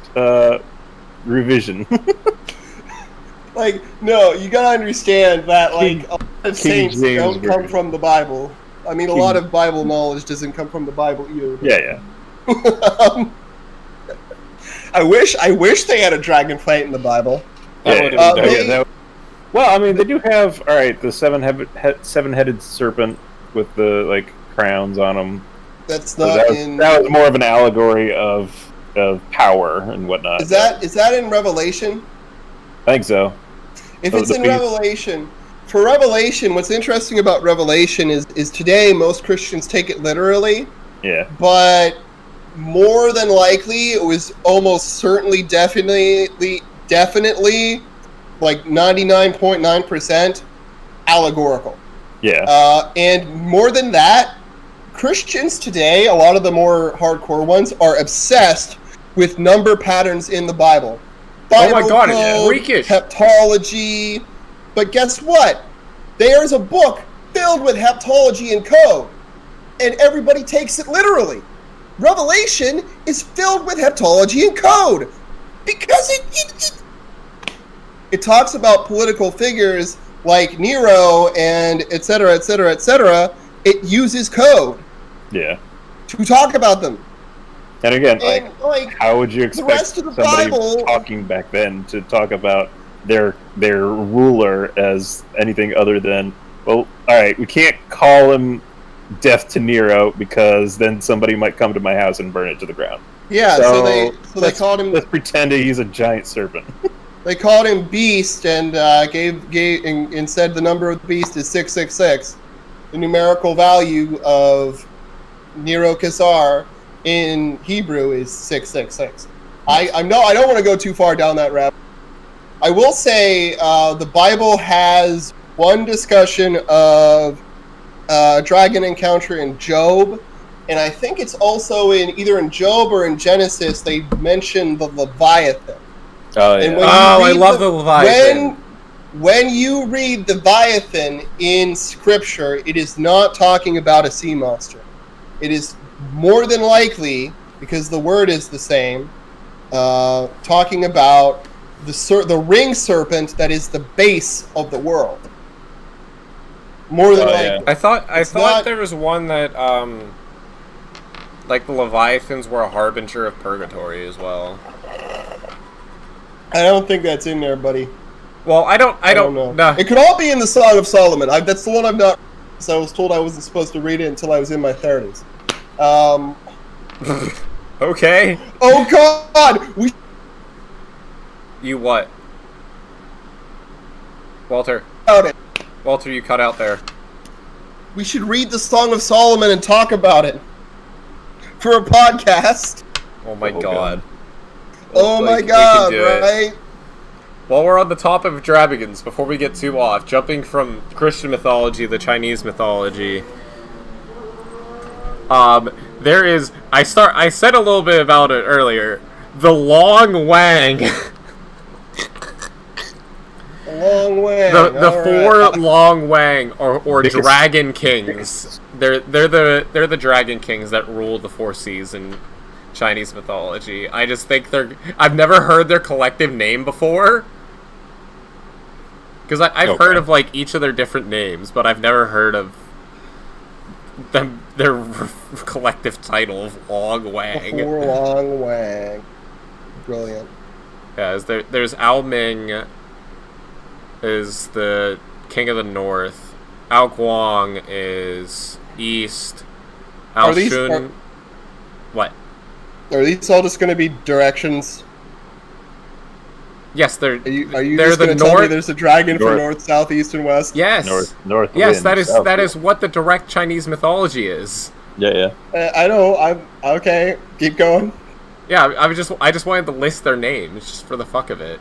revision. Like, no, you gotta understand that, like, a lot of King saints James don't come version. from the Bible. I mean, a lot of Bible knowledge doesn't come from the Bible either. Yeah. I wish they had a dragon fight in the Bible. That would Yeah. have been dope. they- Well, I mean, they do have the seven-headed serpent with the like crowns on them. That's So not in. that was more of an allegory of power and whatnot. Is that in Revelation? I think so. If Oh, it's the in beast. Revelation, for Revelation, what's interesting about Revelation is today most Christians take it literally, Yeah. but more than likely it was almost certainly definitely like 99.9% allegorical. Yeah. And more than that, Christians today, a lot of the more hardcore ones, are obsessed with number patterns in the Bible. Oh my Bible God, it's code, freakish. Heptology. But guess what? There's a book filled with heptology and code, and everybody takes it literally. Revelation is filled with heptology and code because it talks about political figures like Nero and et cetera, et cetera, et cetera. It uses code Yeah. to talk about them. And again, And like how would you expect rest of the somebody Bible- talking back then to talk about their ruler as anything other than, well, all right, we can't call him Death to Nero because then somebody might come to my house and burn it to the ground. yeah, so they let's- called him Let's pretend he's a giant serpent. They called him Beast and and said the number of the beast is 666. The numerical value of Nero Caesar in Hebrew is 666. I don't want to go too far down that rabbit. I will say the Bible has one discussion of dragon encounter in Job, and I think it's also in either in Job or in Genesis. They mention the Leviathan. Oh And yeah. when you Oh, I read love the Leviathan. When you read the Leviathan in Scripture, it is not talking about a sea monster. It is more than likely, because the word is the same, talking about the ring serpent that is the base of the world. More than Oh, likely. yeah. I thought not- there was one that like the Leviathans were a harbinger of purgatory as well. I don't think that's in there, buddy. Well, I don't know. No. It could all be in the Song of Solomon. That's the one I've not. So I was told I wasn't supposed to read it until I was in my 30s. Okay. Oh God! You what? Walter. about it. Walter, you cut out there. We should read the Song of Solomon and talk about it for a podcast. Oh my god. Oh my Like, we god, can do it. right? While we're on the topic of dragons, before we get too off, jumping from Christian mythology to Chinese mythology, there is, I said a little bit about it earlier, the Long Wang. A long way. The All four right. Long Wang or Because- Dragon Kings. They're the Dragon Kings that rule the four seas in Chinese mythology. I just think I've never heard their collective name before. Because I've heard of like each of their different names, but I've never heard of their collective title of Long Wang. Four long wang. Brilliant. Yeah, there's Ao Ming is the king of the north. Ao Guang is east. Ao Are these- Shun... What? Are these all just going to be directions? Yes, they're Are you they're just the going to tell me north. there's a dragon for North. north, south, east, and west? Yes. North. Yes, wind, that is south that wind. is what the direct Chinese mythology is. Yeah. I know. I'm okay. Keep going. Yeah, I just wanted to list their names just for the fuck of it.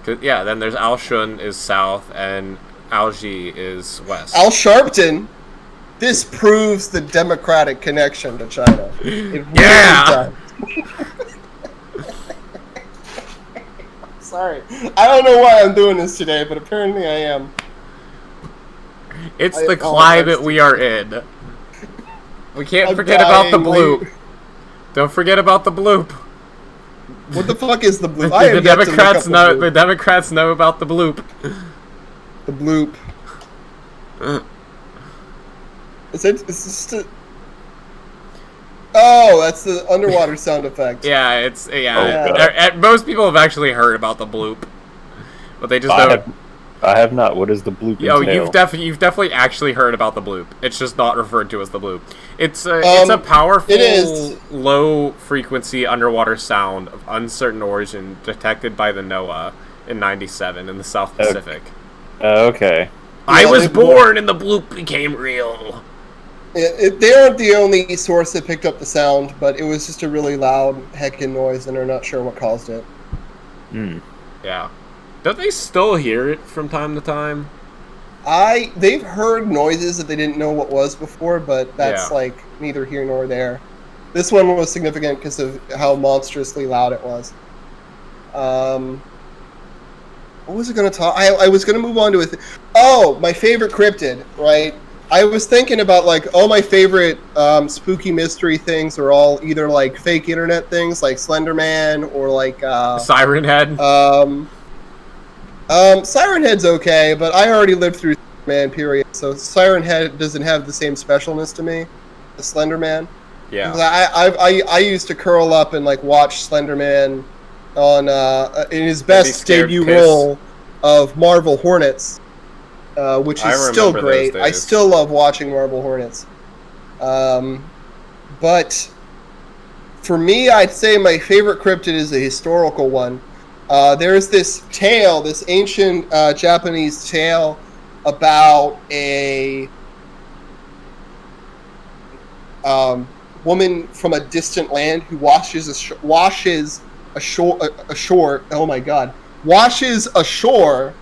'Cause, yeah, then there's Ao Shun is south and Ao Ji is west. Al Sharpton. This proves the democratic connection to China. It really Yeah! does. Sorry. I don't know why I'm doing this today, but apparently I am. It's I the apologize climate to we are in. We can't I'm forget about the dying, bloop. like- Don't forget about the bloop. What the fuck is the bloop? The, I have the yet to look Democrats up know. the The bloop. Democrats know about the bloop. The bloop. Is it? Is this the... Oh, that's the underwater sound effect. Yeah, it's yeah. Oh, God. Most people have actually heard about the bloop, but they just I don't. have not. What is the bloop Oh, entail? you've definitely actually heard about the bloop. It's just not referred to as the bloop. It's a powerful, it is. low frequency underwater sound of uncertain origin detected by the NOAA in '97 in the South Pacific. Okay. I Yeah, was they- born and the bloop became real. They aren't the only source that picked up the sound, but it was just a really loud heckin' noise, and they're not sure what caused it. Hmm. Yeah. Don't they still hear it from time to time? They've heard noises that they didn't know what was before, but that's Yeah. like neither here nor there. This one was significant because of how monstrously loud it was. What was I going to talk? I was going to move on to it. Oh, my favorite cryptid, right? I was thinking about like all my favorite spooky mystery things are all either like fake internet things like Slender Man or like Siren Head. Siren Head's okay, but I already lived through Man period, so Siren Head doesn't have the same specialness to me as Slender Man. Yeah. I used to curl up and like watch Slender Man on in his best scared debut piss. role of Marvel Hornets, which I is still remember those great. I days. still love watching Marvel Hornets. But for me, I'd say my favorite cryptid is a historical one. There's this tale, this ancient Japanese tale about a woman from a distant land who washes ashore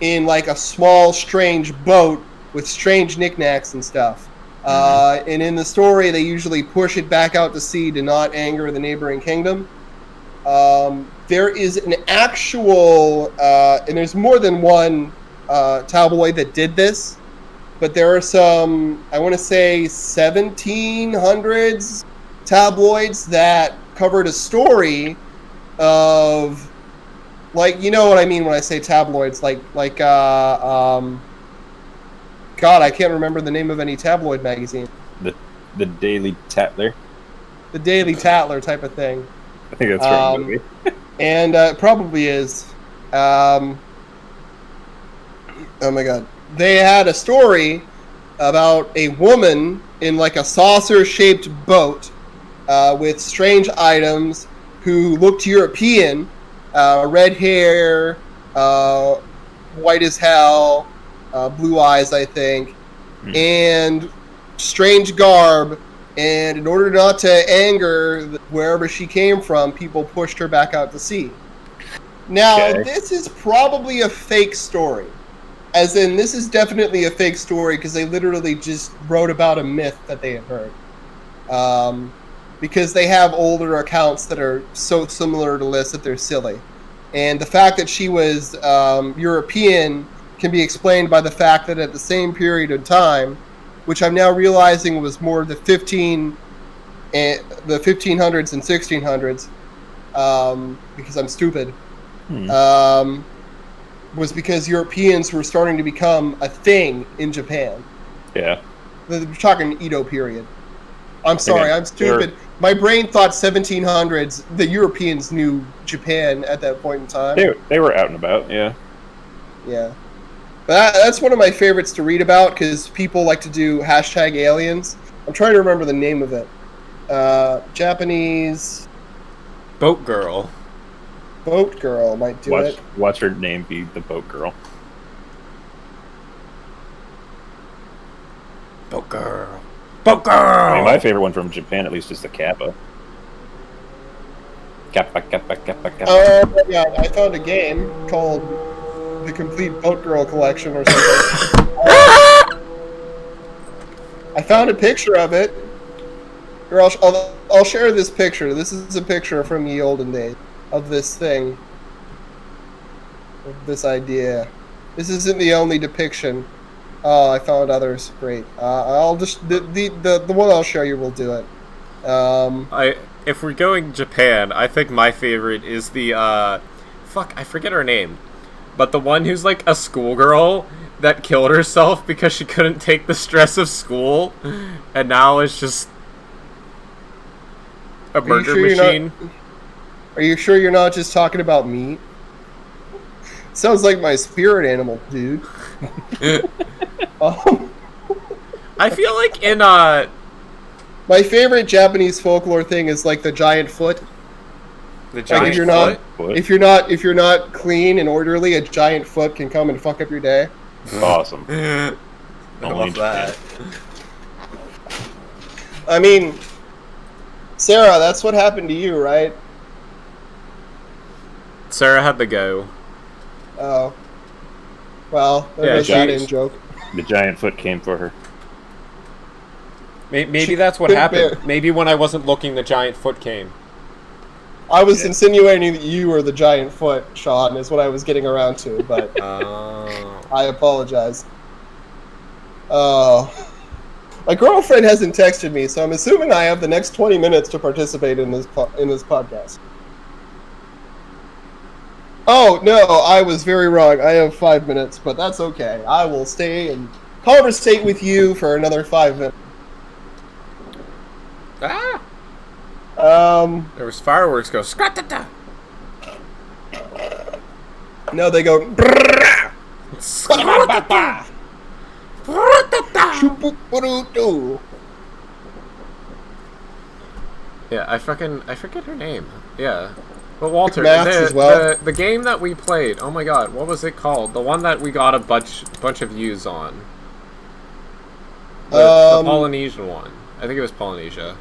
in like a small, strange boat with strange knickknacks and stuff. And in the story, they usually push it back out to sea to not anger the neighboring kingdom. There is an actual, and there's more than one tabloid that did this, but there are some, I want to say 1700s tabloids that covered a story of, like, you know what I mean when I say tabloids, God, I can't remember the name of any tabloid magazine. The Daily Tatler. The Daily Tatler type of thing. I think that's from a movie. And it probably is. Oh my god. They had a story about a woman in like a saucer-shaped boat with strange items who looked European, red hair, white as hell, blue eyes, I think, and strange garb. And in order not to anger wherever she came from, people pushed her back out to sea. Now, This is probably a fake story. As in, this is definitely a fake story because they literally just wrote about a myth that they had heard. Because they have older accounts that are so similar to this that they're silly. And the fact that she was European can be explained by the fact that at the same period of time, which I'm now realizing was more the 1500s and 1600s, because I'm stupid, was because Europeans were starting to become a thing in Japan. Yeah. We're talking Edo period. I'm sorry, I'm stupid. My brain thought 1700s. The Europeans knew Japan at that point in time. They were out and about, yeah. Yeah. But that's one of my favorites to read about because people like to do #aliens. I'm trying to remember the name of it. Japanese... Boat Girl. Boat Girl might do it. Watch her name be the Boat Girl. Boat Girl. Boat Girl! I mean, my favorite one from Japan, at least, is the Kappa. Kappa. Oh my god, I found a game called The Complete Boat Girl Collection or something. I found a picture of it. Here, I'll share this picture. This is a picture from the olden days of this thing. Of this idea. This isn't the only depiction. Oh, I found others. Great. I'll just the one I'll show you will do it. If we're going Japan, I think my favorite is the fuck, I forget her name, but the one who's like a schoolgirl that killed herself because she couldn't take the stress of school, and now is just a murder machine. Are you sure you're not just talking about meat? Sounds like my spirit animal, dude. I feel like in my favorite Japanese folklore thing is like the giant foot. The giant like foot? If you're not clean and orderly, a giant foot can come and fuck up your day. Awesome. I love that. I mean, Sarah, that's what happened to you, right? Sarah had the go. Oh. Well, there's that in joke. The giant foot came for her. Maybe that's what happened. Maybe when I wasn't looking, the giant foot came. I was insinuating that you were the giant foot, Sean, is what I was getting around to, but I apologize. My girlfriend hasn't texted me, so I'm assuming I have the next 20 minutes to participate in this podcast. Oh, no, I was very wrong. I have 5 minutes, but that's okay. I will stay and conversate with you for another 5 minutes. There was fireworks go scratata. No, they go Yeah, I forget her name. Yeah. But Walter, the game that we played, oh my god, what was it called? The one that we got a bunch of views on. The Polynesian one. I think it was Polynesia.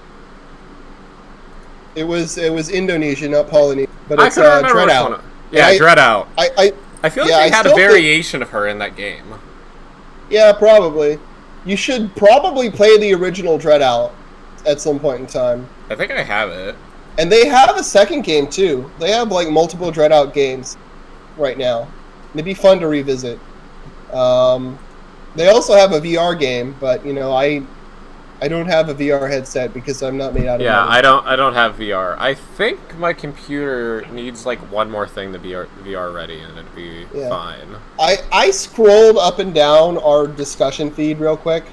It was Indonesia, not Polynesia. But it's Dread Out. Yeah, Dread Out. I feel like they had a variation of her in that game. Yeah, probably. You should probably play the original Dread Out at some point in time. I think I have it. And they have a second game, too. They have, like, multiple Dread Out games right now. It'd be fun to revisit. They also have a VR game, but, you know, I don't have a VR headset because I'm not made out of Yeah, money. I don't have VR. I think my computer needs, like, one more thing to be VR ready, and it'd be fine. I scrolled up and down our discussion feed real quick,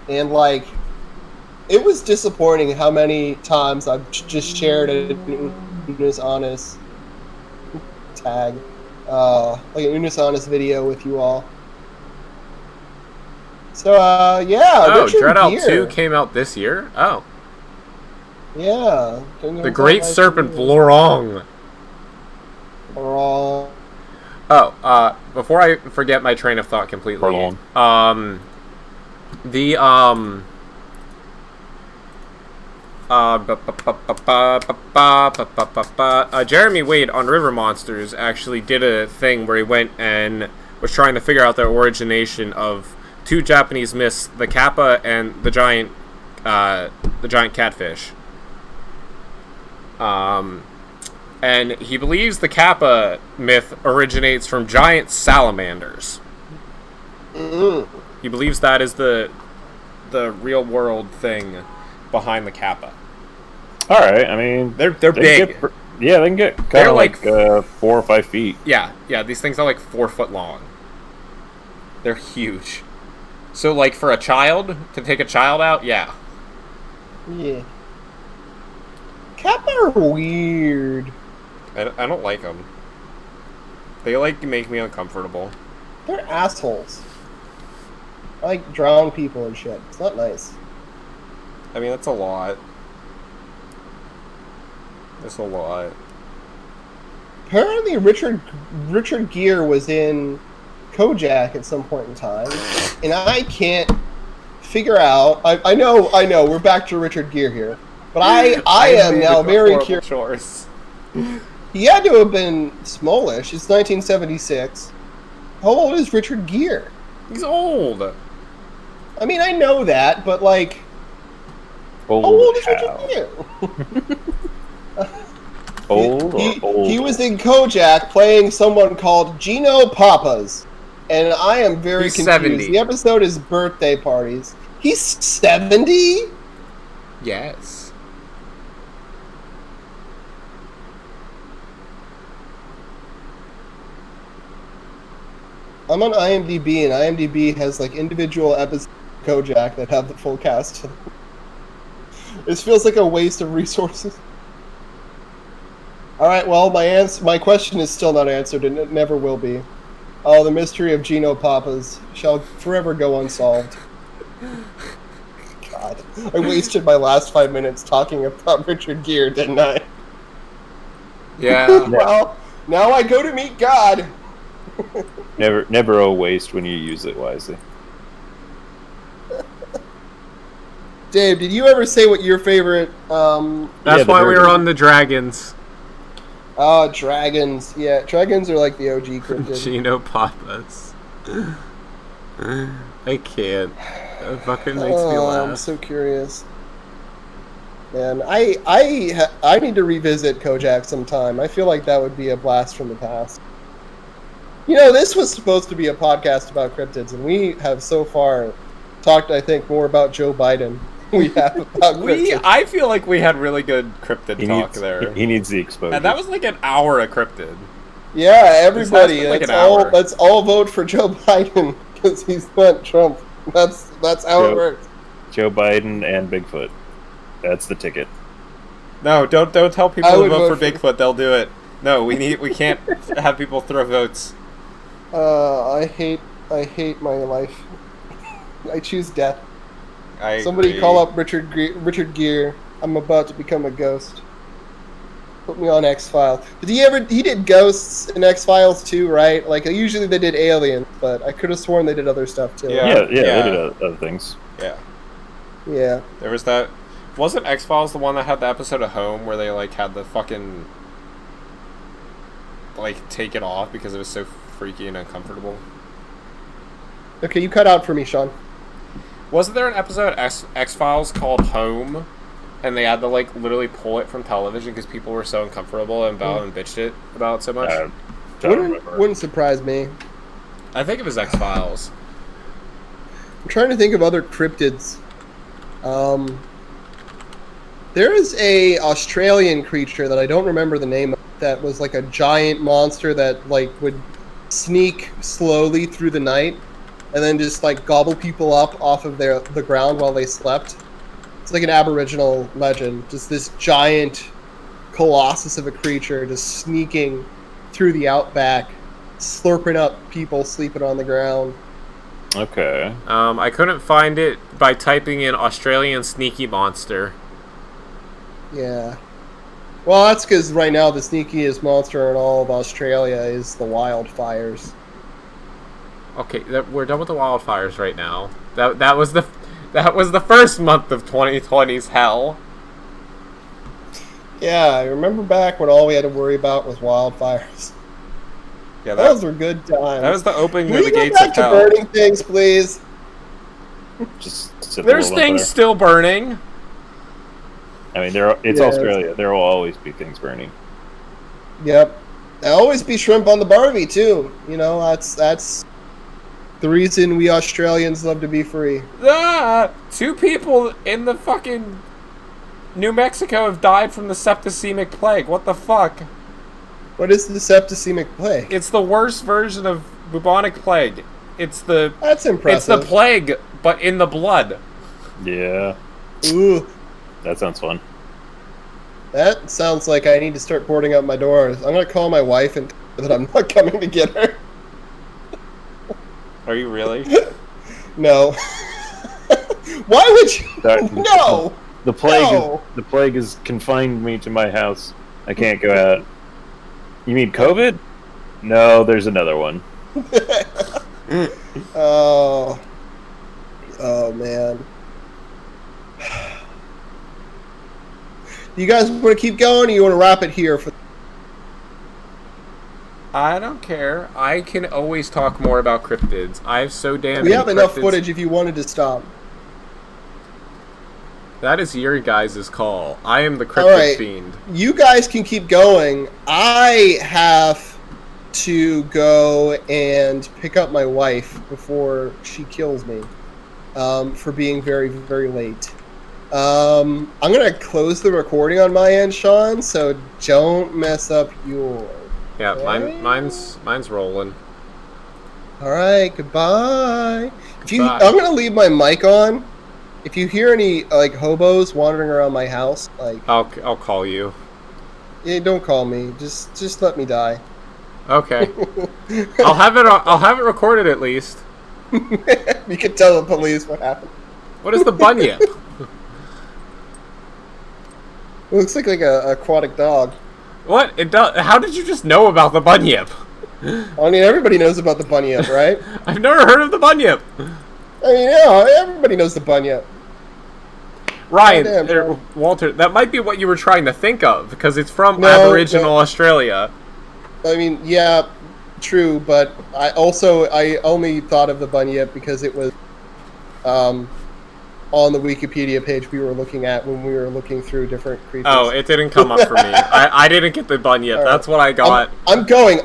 and, like, it was disappointing how many times I've just shared an Unis Honest tag, like an Unis Honest video with you all. So, yeah. Oh, Dread Out 2 came out this year? Oh. Yeah. The Great Serpent Blorong. Before I forget my train of thought completely. Prolong. Jeremy Wade on River Monsters actually did a thing where he went and was trying to figure out the origination of two Japanese myths, the kappa and the giant catfish. And he believes the kappa myth originates from giant salamanders. He believes that is the real world thing behind the kappa. All right, I mean They're big. They can get kind They're of like 4 or 5 feet. Yeah, these things are like 4 foot long. They're huge. So, like, for a child, to take a child out, yeah. Yeah. Kappa are weird. I don't like them. They, like, make me uncomfortable. They're assholes. I like drown people and shit. It's not nice. I mean, that's a lot. That's a lot. Apparently, Richard Gere was in Kojak at some point in time, and I can't figure out. I know. We're back to Richard Gere here, but I am now very curious. He had to have been smallish. It's 1976. How old is Richard Gere? He's old. I mean, I know that, but like, Old how old is how? Richard Gere? Old or old? He was in Kojak playing someone called Gino Papas, and I am very He's confused. 70. The episode is birthday parties. He's 70? Yes. I'm on IMDb, and IMDb has like individual episodes of Kojak that have the full cast. This feels like a waste of resources. All right, well, my question is still not answered, and it never will be. Oh, the mystery of Gino Papas shall forever go unsolved. God, I wasted my last 5 minutes talking about Richard Gere, didn't I? Yeah. Well, now I go to meet God. Never a waste when you use it wisely. Dave, did you ever say what your favorite? That's why we were on the dragons. Oh, dragons. Yeah, dragons are like the OG cryptid. Gino Papas. I can't. It fucking makes me laugh. I'm so curious. Man, I need to revisit Kojak sometime. I feel like that would be a blast from the past. You know, this was supposed to be a podcast about cryptids, and we have so far talked, I think, more about Joe Biden than we have about cryptids. I feel like we had really good cryptid talk there. He needs the exposure. And that was like an hour of cryptid. Yeah, everybody, Like let's all vote for Joe Biden because he's not Trump. That's how it works. Joe Biden and Bigfoot. That's the ticket. No, don't tell people I to would vote for vote Bigfoot. They'll do it. No, we can't have people throw votes. I hate my life. I choose death. Somebody agree. call up Richard Gere. I'm about to become a ghost. Put me on X-Files. He did ghosts in X-Files too, right? Like, usually they did aliens, but I could have sworn they did other stuff too. Yeah. They did other things. Yeah. Yeah. There was that. Wasn't X-Files the one that had the episode of Home where they, like, had the fucking, like, take it off because it was so freaky and uncomfortable? Okay, you cut out for me, Sean. Wasn't there an episode of X-Files called Home, and they had to, like, literally pull it from television because people were so uncomfortable and bitched it about it so much? Wouldn't surprise me. I think it was X-Files. I'm trying to think of other cryptids. There is a Australian creature that I don't remember the name of that was like a giant monster that like would sneak slowly through the night and then just like gobble people up off of the ground while they slept. It's like an Aboriginal legend. Just this giant colossus of a creature just sneaking through the outback, slurping up people sleeping on the ground. Okay. I couldn't find it by typing in Australian sneaky monster. Yeah. Well, that's because right now the sneakiest monster in all of Australia is the wildfires. Okay, we're done with the wildfires right now. That was the first month of 2020's hell. Yeah, I remember back when all we had to worry about was wildfires. Yeah, Those were good times. that was the opening Can of we the go gates back of to hell. burning things, please? Just sit There's there a little things there. still burning. I mean, it's Yes. Australia. There will always be things burning. Yep. There'll always be shrimp on the barbie too. You know, that's the reason we Australians love to be free. Ah, 2 people in the fucking New Mexico have died from the septicemic plague. What the fuck? What is the septicemic plague? It's the worst version of bubonic plague. It's the That's impressive. It's the plague, but in the blood. Yeah, Ooh, that sounds fun. that sounds like I need to start boarding up my doors. I'm gonna call my wife and tell her that I'm not coming to get her. Are you really? No. Why would you? That- No. The plague, No. the plague has confined me to my house. I can't go out. You mean COVID? No, there's another one. Oh. Oh man. Do you guys want to keep going, or you want to wrap it here? I don't care. I can always talk more about cryptids. I have so damn We many have enough cryptids. footage if you wanted to stop. That is your guys' call. I am the cryptid Alright. fiend. You guys can keep going. I have to go and pick up my wife before she kills me for being very, very late. I'm going to close the recording on my end, Sean, so don't mess up yours. Yeah, Okay. mine's rolling. All right, goodbye. Goodbye. I'm going to leave my mic on. If you hear any like hobos wandering around my house, like, I'll call you. yeah, don't call me. Just let me die. Okay. I'll have it recorded at least. You can tell the police what happened. What is the bunyip? It looks like a aquatic dog. What? It does. How did you just know about the bunyip? I mean, everybody knows about the bunyip, right? I've never heard of the bunyip. I mean, yeah, everybody knows the bunyip. Ryan, Oh, damn, or Walter, that might be what you were trying to think of, because it's from No, Aboriginal no. Australia. I mean, yeah, true, but I only thought of the bunyip because it was on the Wikipedia page we were looking at when we were looking through different creatures. Oh, it didn't come up for me. I didn't get the bunyip. All right. That's what I got. I'm going.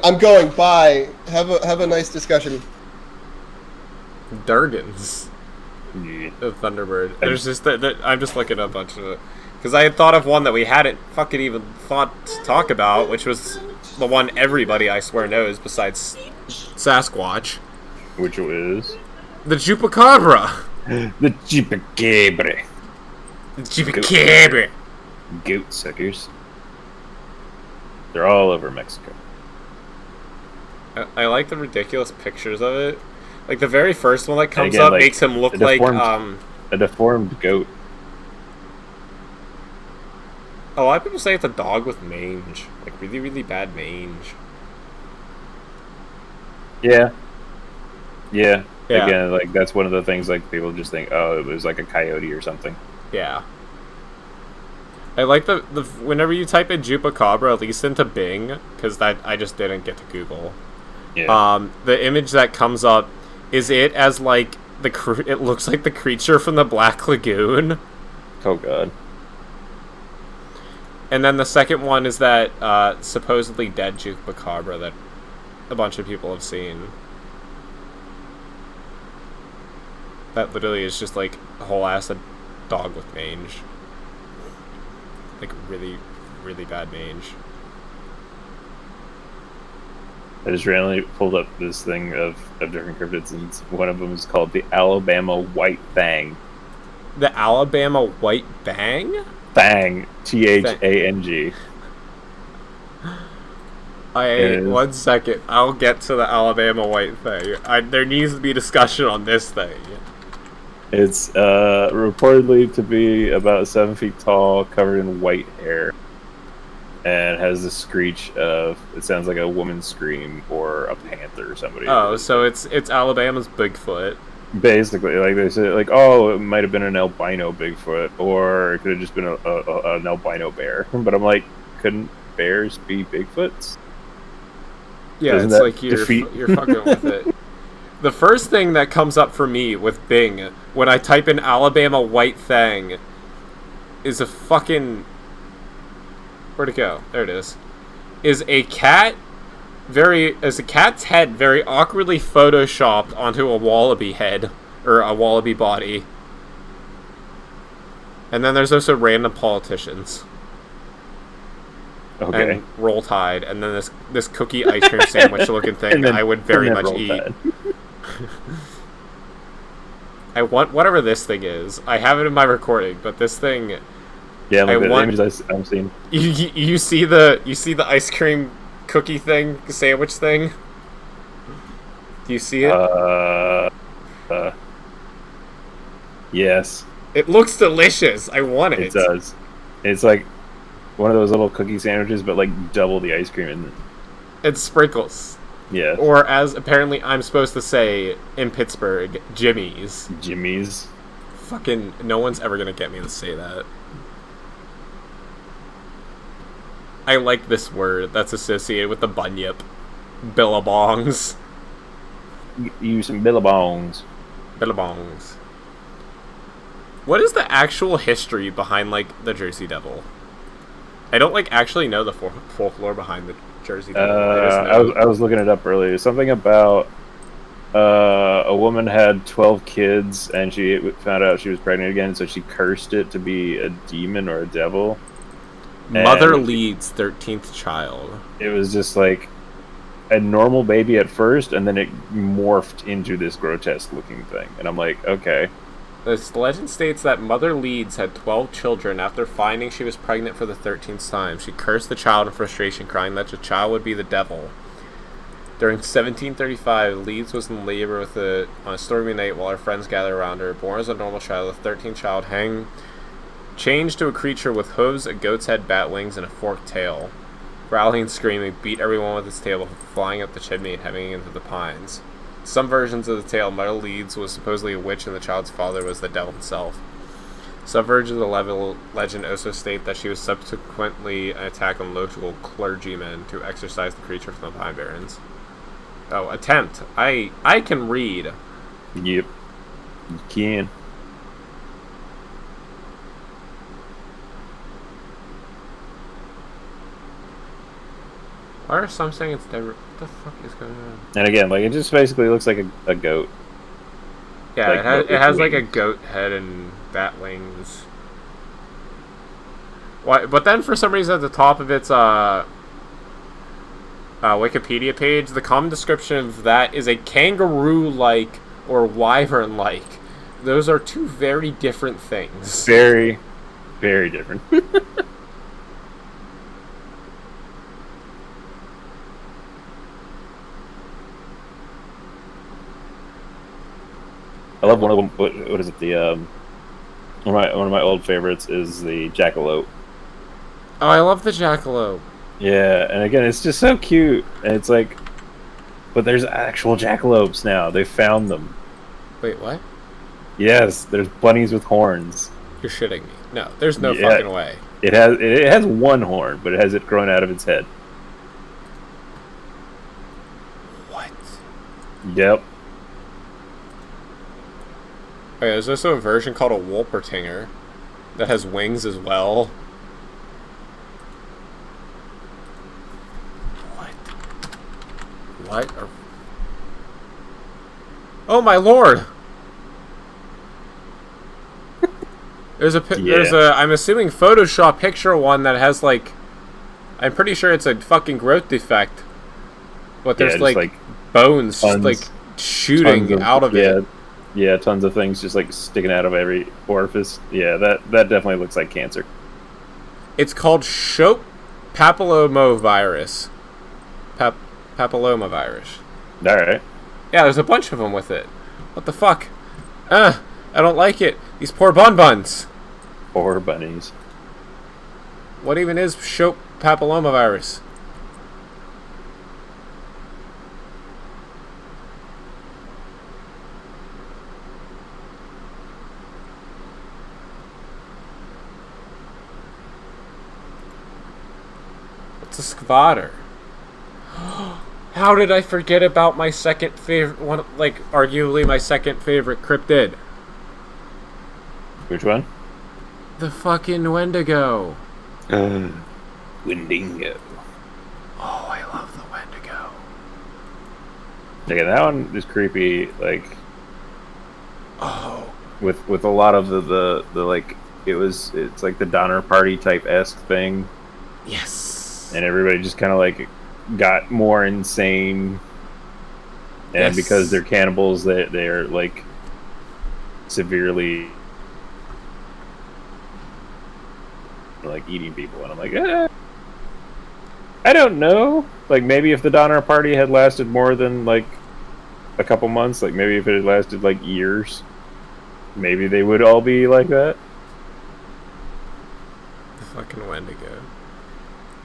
Bye. Have a nice discussion. Durgans. Yeah. The Thunderbird. There's just I'm just looking at a bunch of it. Because I had thought of one that we hadn't fucking even thought to talk about, which was the one everybody, I swear, knows besides Sasquatch. Which is The Chupacabra. the Chupacabra. The Chupacabra. Goat suckers. They're all over Mexico. I like the ridiculous pictures of it. Like the very first one that comes again, up like, makes him look a like deformed- A deformed goat. a lot of people say it's a dog with mange, like really really bad mange. Yeah. Yeah. Yeah. Again, like that's one of the things like people just think, oh, it was like a coyote or something. Yeah. I like the whenever you type in Chupacabra, at least into Bing, because that I just didn't get to Google. Yeah. The image that comes up is it as like it looks like the creature from the Black Lagoon, Oh god. and then the second one is that supposedly dead Chupacabra that a bunch of people have seen. That literally is just like a whole ass a dog with mange, like really, really bad mange. I just randomly pulled up this thing of different cryptids, and one of them is called the Alabama White Fang. The Alabama White Bang? Fang. Thang. Is- 1 second. I'll get to the Alabama White thing. There needs to be discussion on this thing. It's reportedly to be about 7 feet tall, covered in white hair. and has the screech of, it sounds like a woman's scream or a panther or somebody. Oh, so it's Alabama's Bigfoot. Basically, like they say, like, oh, it might have been an albino Bigfoot, or it could have just been an albino bear. But I'm like, couldn't bears be Bigfoots? Yeah, Doesn't it's that like you're defeat- fucking with it. The first thing that comes up for me with Bing when I type in Alabama white thing is a fucking... Where'd it go? There it is. Is a cat's head very awkwardly photoshopped onto a wallaby head, or a wallaby body. And then there's also random politicians. Okay. And Roll Tide, and then this cookie ice cream sandwich looking thing I would very much Roll eat. Tide. I want whatever this thing is. I have it in my recording, but this thing... Yeah, like I the want- images I'm seeing. You see the ice cream cookie thing, sandwich thing? Do you see it? Yes, It looks delicious. I want it. it does. It's like one of those little cookie sandwiches, but like double the ice cream in it. It's sprinkles. Yeah. Or as apparently I'm supposed to say in Pittsburgh, Jimmy's. Jimmy's. Fucking no one's ever gonna get me to say that. I like this word that's associated with the bunyip. Billabongs. Use some billabongs. Billabongs. What is the actual history behind, like, the Jersey Devil? I don't, like, actually know the folklore behind the Jersey Devil. I was looking it up earlier. Something about a woman had 12 kids and she found out she was pregnant again, so she cursed it to be a demon or a devil. Mother And leads 13th child. it was just like a normal baby at first, and then it morphed into this grotesque looking thing. And I'm like, okay. This legend states that Mother Leeds had 12 children. After finding she was pregnant for the 13th time, she cursed the child in frustration, crying that the child would be the devil. During 1735, Leeds was in labor on a stormy night while her friends gathered around her. Born as a normal child, the 13th child changed to a creature with hooves, a goat's head, bat wings, and a forked tail. Growling and screaming, beat everyone with its tail before flying up the chimney and heading into the pines. Some versions of the tale, Mother Leeds was supposedly a witch and the child's father was the devil himself. Some versions of the legend also state that she was subsequently an attack on local clergymen to exorcise the creature from the Pine Barrens. Oh, attempt. I can read. Yep. You can. Why are some saying it's never... What the fuck is going on? And again, like, it just basically looks like a goat. Yeah, Like, it has like a wings. goat head and bat wings. Why? But then for some reason at the top of its Wikipedia page, the common description of that is a kangaroo-like or wyvern-like. Those are two very different things. Very, very different. I love one of them. What is it? The one of my old favorites is the jackalope. Oh, I love the jackalope. Yeah, and again, it's just so cute. And it's like, but there's actual jackalopes now. They found them. Wait, what? Yes, there's bunnies with horns. You're shitting me. No, there's no Yeah. fucking way. It has one horn, but it has it growing out of its head. What? Yep. Okay, there's also a version called a Wolpertinger that has wings as well. What? Oh my lord! There's a I'm assuming Photoshop picture one that has like, I'm pretty sure it's a fucking growth defect, but there's just, like bones just tons- like shooting out of it. Yeah, tons of things just like sticking out of every orifice. Yeah, that definitely looks like cancer. It's called Shope papillomavirus. Papillomavirus. All right. Yeah, there's a bunch of them with it. What the fuck? I don't like it. These poor bonbons. Poor bunnies. What even is Shope papillomavirus. It's a squatter. How did I forget about my second favorite one? Like, arguably my second favorite cryptid. Which one? The fucking Wendigo. Wendigo. Oh, I love the Wendigo. Yeah, that one is creepy. Like, Oh, with a lot of the like, it's like the Donner Party type esque thing, yes. and everybody just kind of like got more insane. And Yes. because they're cannibals, they're like severely like eating people, and I'm like, I don't know. Like, maybe if the Donner Party had lasted more than like a couple months, like maybe if it had lasted like years, maybe they would all be like that. The fucking Wendigo.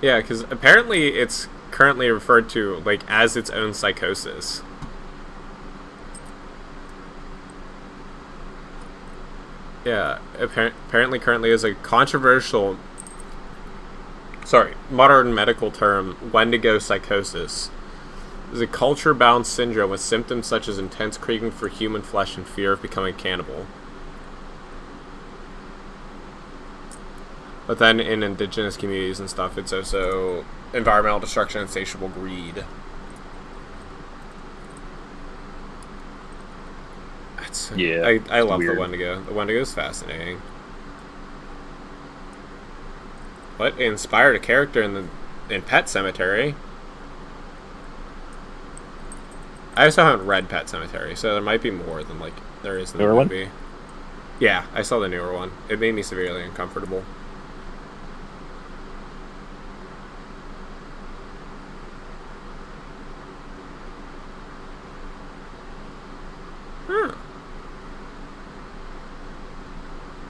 Yeah, because apparently it's currently referred to like as its own psychosis. Yeah, apparently currently is a controversial, modern medical term, Wendigo psychosis. Is a culture-bound syndrome with symptoms such as intense craving for human flesh and fear of becoming a cannibal. But then in indigenous communities and stuff, it's also environmental destruction and insatiable greed. Yeah, I love weird. the Wendigo. The Wendigo is fascinating. What inspired a character in Pet Sematary? I also haven't read Pet Sematary, so there might be more than like there is in the Newer one? movie. Yeah, I saw the newer one. It made me severely uncomfortable.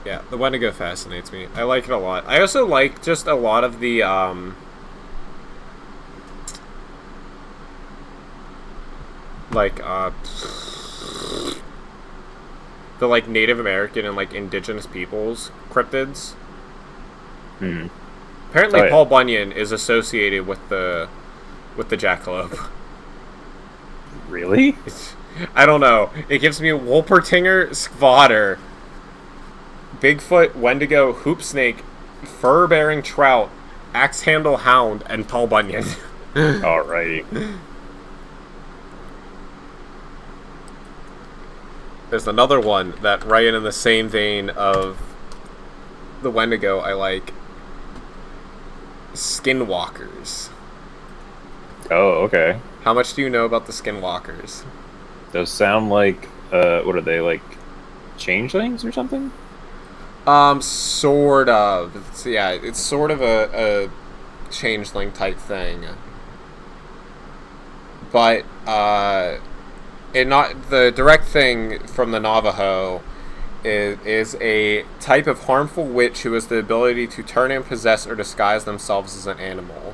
Yeah, the Wendigo fascinates me. I like it a lot. I also like just a lot of the the like Native American and like indigenous peoples cryptids. Hmm. Apparently, Oh, yeah. Paul Bunyan is associated with the jackalope. Really? I don't know. It gives me Wolpertinger, Skvader, Bigfoot, Wendigo, Hoop Snake, Fur-bearing Trout, Axe-handle Hound, and Paul Bunyan. Alrighty. There's another one that, right in the same vein of the Wendigo, I like. Skinwalkers. Oh, okay. How much do you know about the Skinwalkers? Those sound like, what are they, like, changelings or something? Sort of. It's sort of a changeling type thing. But, not the direct thing from the Navajo is a type of harmful witch who has the ability to turn and possess or disguise themselves as an animal.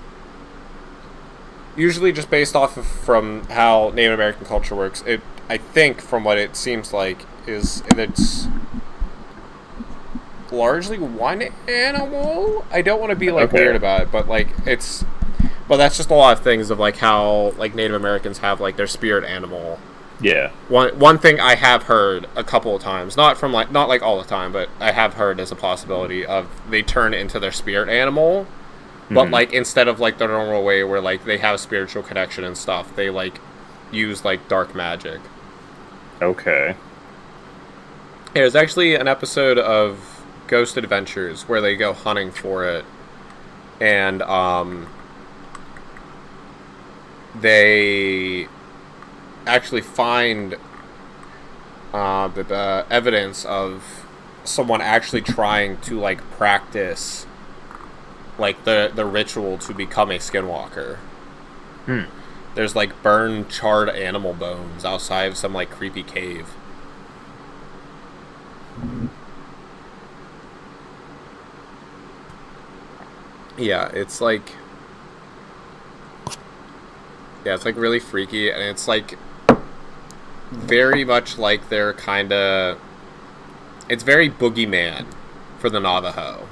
Usually just based off of from how Native American culture works. I think, from what it seems like, is it's largely one animal. I don't want to be like Okay. weird about it, but like but that's just a lot of things of like how like Native Americans have like their spirit animal. Yeah. One thing I have heard a couple of times, not like all the time, but I have heard as a possibility of they turn into their spirit animal, but like instead of like the normal way where like they have spiritual connection and stuff, they like use like dark magic. Okay. There's actually an episode of Ghost Adventures where they go hunting for it, and they actually find the evidence of someone actually trying to like practice like the ritual to become a skinwalker. There's like burned, charred animal bones outside of some like creepy cave. Yeah, it's like Yeah, it's like really freaky, and it's like very much like they're kind of. It's very boogeyman for the Navajo.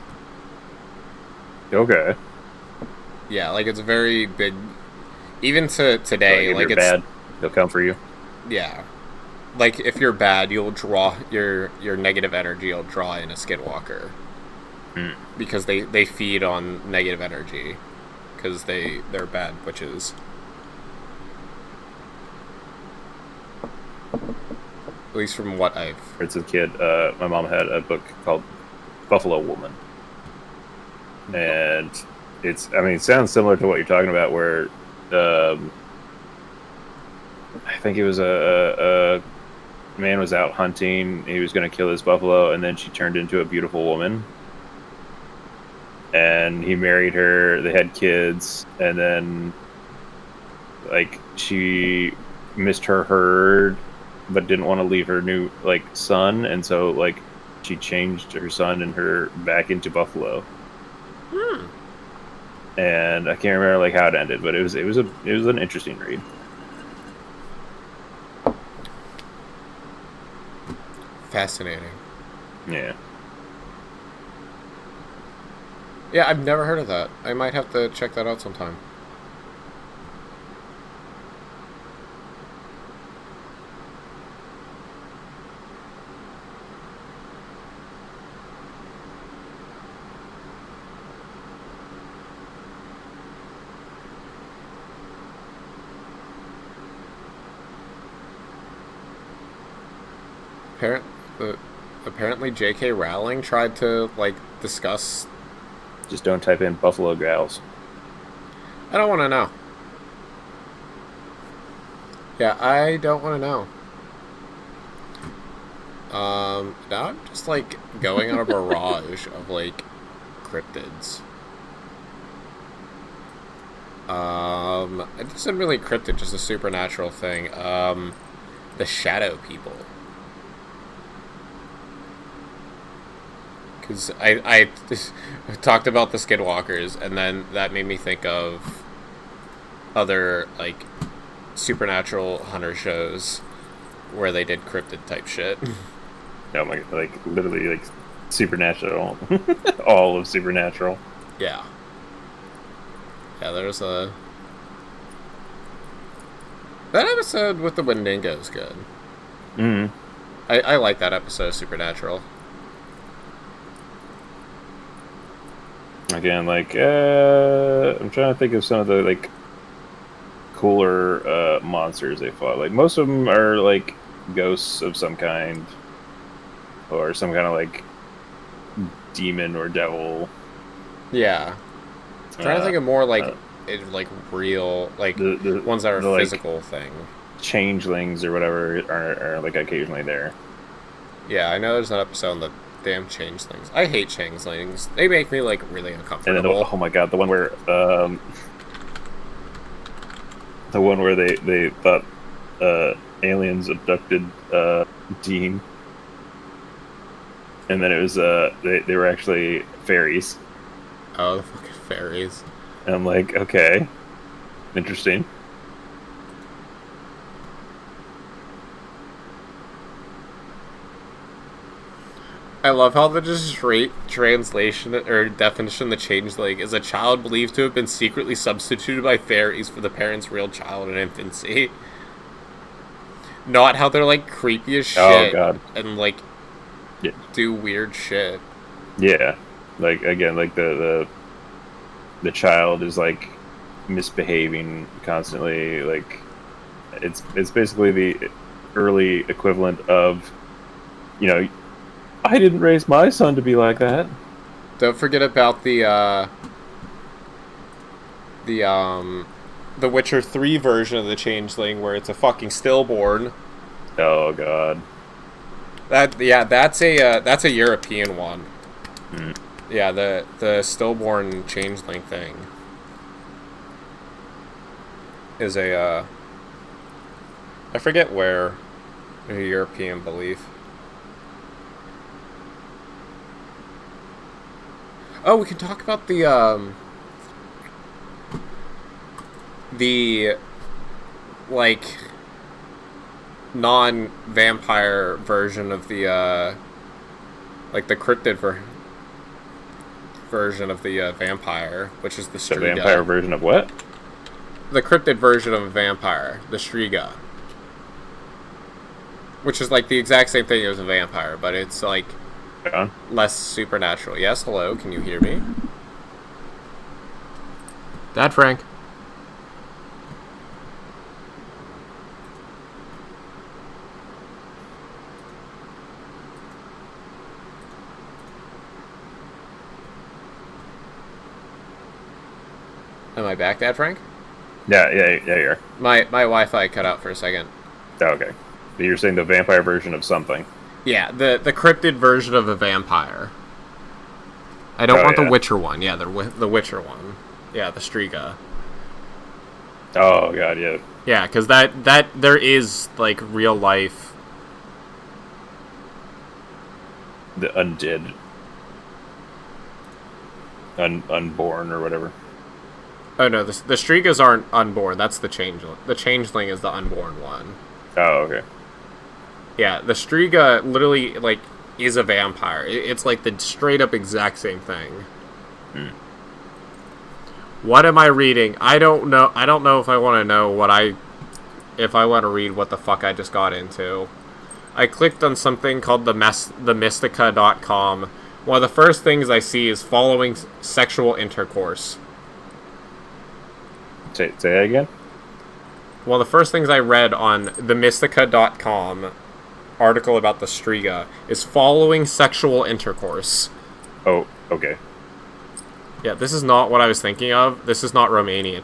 Okay. Yeah, like it's very big. Even to today, If like you're it's bad, they'll come for you. yeah. Like if you're bad, you'll draw your negative energy. You'll draw in a skinwalker because they feed on negative energy because they're bad witches. At least from what I've. As a kid, my mom had a book called Buffalo Woman, and it sounds similar to what you're talking about, where I think it was a man was out hunting. He was going to kill his buffalo, and then she turned into a beautiful woman. And he married her. They had kids, and then like she missed her herd, but didn't want to leave her new son, and so like she changed her son and her back into buffalo. And I can't remember how it ended, but it was an interesting read. Fascinating. Yeah. Yeah, I've never heard of that. I might have to check that out sometime. Apparently J.K. Rowling tried to discuss. Just don't type in buffalo growls. I don't want to know. Yeah, I don't want to know. Now I'm just going on a barrage of cryptids. It isn't really cryptid, just a supernatural thing. The shadow people. Because I talked about the skinwalkers, and then that made me think of other supernatural hunter shows where they did cryptid type shit. Oh my, literally supernatural. All of supernatural. Yeah. Yeah, there's that episode with the Wendigo is good. Mm-hmm. I like that episode of Supernatural. Again, I'm trying to think of some of the cooler monsters they fought. Most of them are ghosts of some kind, or some kind of demon or devil. Yeah, I'm trying to think of more real the ones that are physical thing. Changelings or whatever are occasionally there. Yeah, I know there's an episode on the damn changelings. I hate changelings. They make me really uncomfortable. And then, oh my god, the one where they thought aliens abducted Dean, and then it was they were actually fairies. Oh, the fucking fairies. And I'm like, okay, interesting. I love how the just straight translation or definition of the changeling is a child believed to have been secretly substituted by fairies for the parent's real child in infancy. Not how they're creepy as shit. Oh god. And yeah. Do weird shit. Yeah. Again, the child is misbehaving constantly. It's basically the early equivalent of, I didn't raise my son to be like that. Don't forget about the Witcher 3 version of the changeling where it's a fucking stillborn. Oh god. That's a European one. Mm. Yeah, the stillborn changeling thing is I forget where, a European belief. Oh, we can talk about the like non-vampire version of the like the cryptid version of the vampire, which is the The Striga. vampire version of what? The cryptid version of a vampire, the Striga. Which is like the exact same thing as a vampire, but it's like less supernatural. Yes, hello, can you hear me? Dad Frank. Am I back, Dad Frank? Yeah, you're. My Wi-Fi cut out for a second. Oh, okay. But you're saying the vampire version of something. Yeah, the cryptid version of a vampire. I don't want the Witcher one. Yeah, the Witcher one. Yeah, the Striga. Oh god, yeah. Yeah, because that there is like real life. The undead, unborn or whatever. Oh no, the Strigas aren't unborn. That's the changeling. The changeling is the unborn one. Oh, okay. Yeah, the Striga literally like is a vampire. It's like the straight up exact same thing. Hmm. What am I reading? I don't know. I don't know if I want to know if I want to read what the fuck I just got into. I clicked on something called themystica.com. One of the first things I see is following sexual intercourse. Say that again? One of the first things I read on themystica.com article about the Striga is following sexual intercourse. Oh, okay. Yeah, this is not what I was thinking of. This is not Romanian.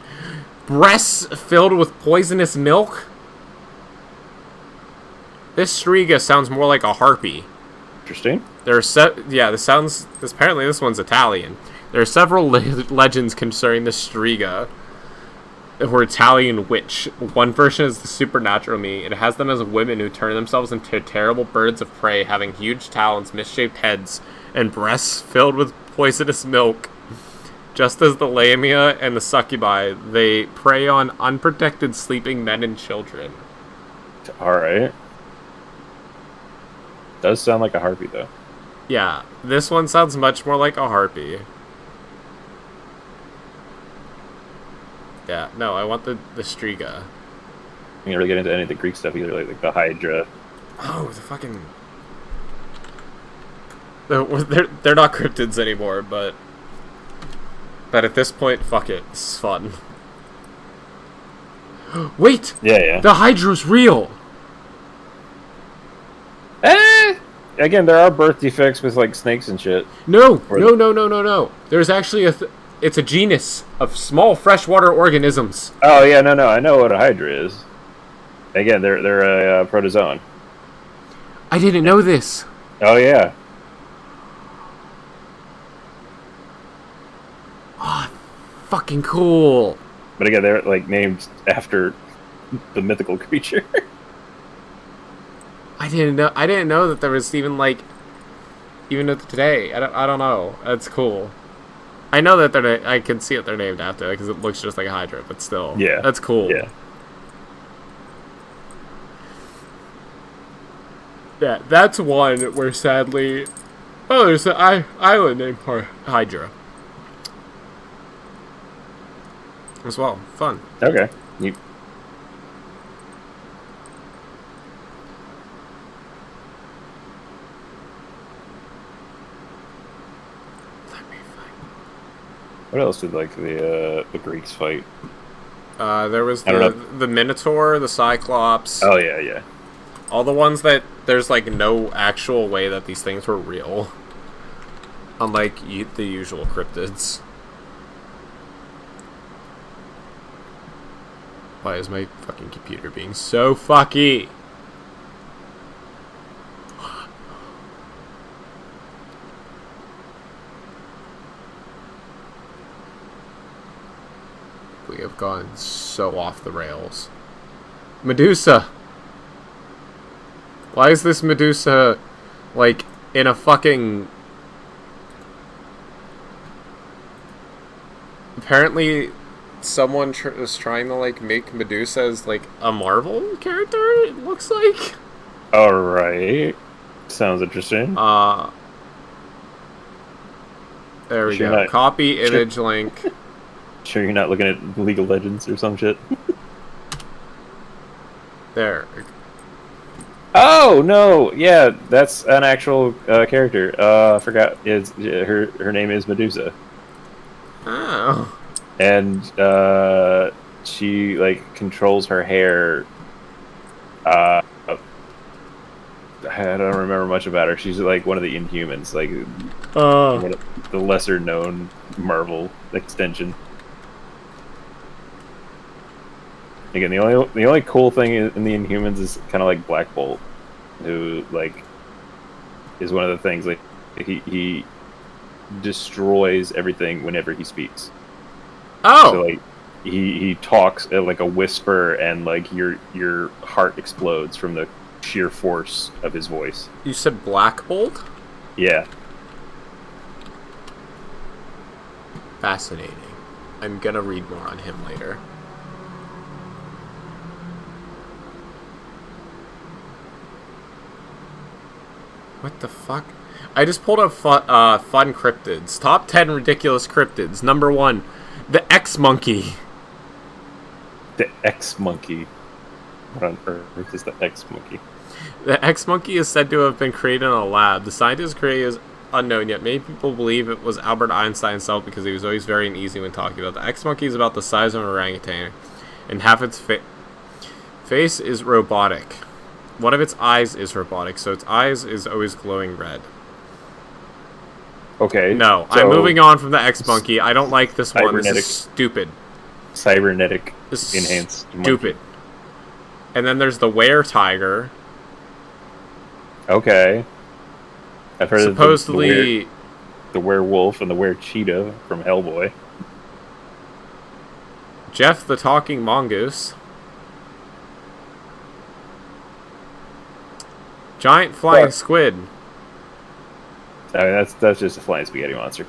Breasts filled with poisonous milk? This Striga sounds more like a harpy. Interesting. Apparently this one's Italian. There are several legends concerning the Striga, or Italian witch. One version is the supernatural me. It has them as women who turn themselves into terrible birds of prey, having huge talons, misshaped heads, and breasts filled with poisonous milk. Just as the lamia and the succubi, they prey on unprotected sleeping men and children. Alright. Does sound like a harpy, though. Yeah, this one sounds much more like a harpy. Yeah, no, I want the Striga. You can't really get into any of the Greek stuff either, like the Hydra. Oh, the fucking... They're not cryptids anymore, but at this point, fuck it. This is fun. Wait! Yeah. The Hydra's real! Again, there are birth defects with, like, snakes and shit. No! There's actually it's a genus of small freshwater organisms. Oh, yeah, no, I know what a Hydra is. Again, they're a protozoan. I didn't know this. Oh, yeah. Oh, fucking cool. But again, they're, like, named after the mythical creature. I didn't know that there was even today. I don't know. That's cool. I know that I can see it. They're named after it because it looks just like a Hydra, but still, yeah, that's cool. Yeah, that's one where sadly, there's an island named Hydra as well. Fun. Okay. What else did the Greeks fight? There was the Minotaur, the Cyclops. Oh yeah. All the ones that there's like no actual way that these things were real, unlike the usual cryptids. Why is my fucking computer being so fucky? We have gone so off the rails. Medusa! Why is this Medusa, like, in a fucking... Apparently, someone is trying to like make Medusa as like a Marvel character. It looks like. All right. Sounds interesting. There we Sure go. not- Copy image link. Sure, you're not looking at League of Legends or some shit. There. Oh no! Yeah, that's an actual character. I forgot. Her name is Medusa, Oh. and she like controls her hair. I don't remember much about her. She's like one of the Inhumans, like one of the lesser known Marvel extension. Again, the only cool thing in the Inhumans is kind of like Black Bolt, who like is one of the things like he destroys everything whenever he speaks. Oh. So like he talks at like a whisper, and like your heart explodes from the sheer force of his voice. You said Black Bolt? Yeah. Fascinating. I'm gonna read more on him later. What the fuck? I just pulled up fun cryptids. Top 10 ridiculous cryptids. Number 1, the X-Monkey. The X-Monkey. What on earth is the X-Monkey? The X-Monkey is said to have been created in a lab. The scientist created is unknown, yet many people believe it was Albert Einstein himself because he was always very uneasy when talking about. The X-Monkey is about the size of an orangutan, and half its face is robotic. One of its eyes is robotic, so its eyes is always glowing red. Okay. No, so I'm moving on from the X-Monkey. I don't like this one. This Cybernetic. is stupid. Cybernetic This is enhanced. stupid. And then there's the were-tiger. Okay. I've heard Supposedly... of the werewolf and the were-cheetah from Hellboy. Jeff the Talking Mongoose. Giant Flying What? Squid. I mean, that's just a flying spaghetti monster.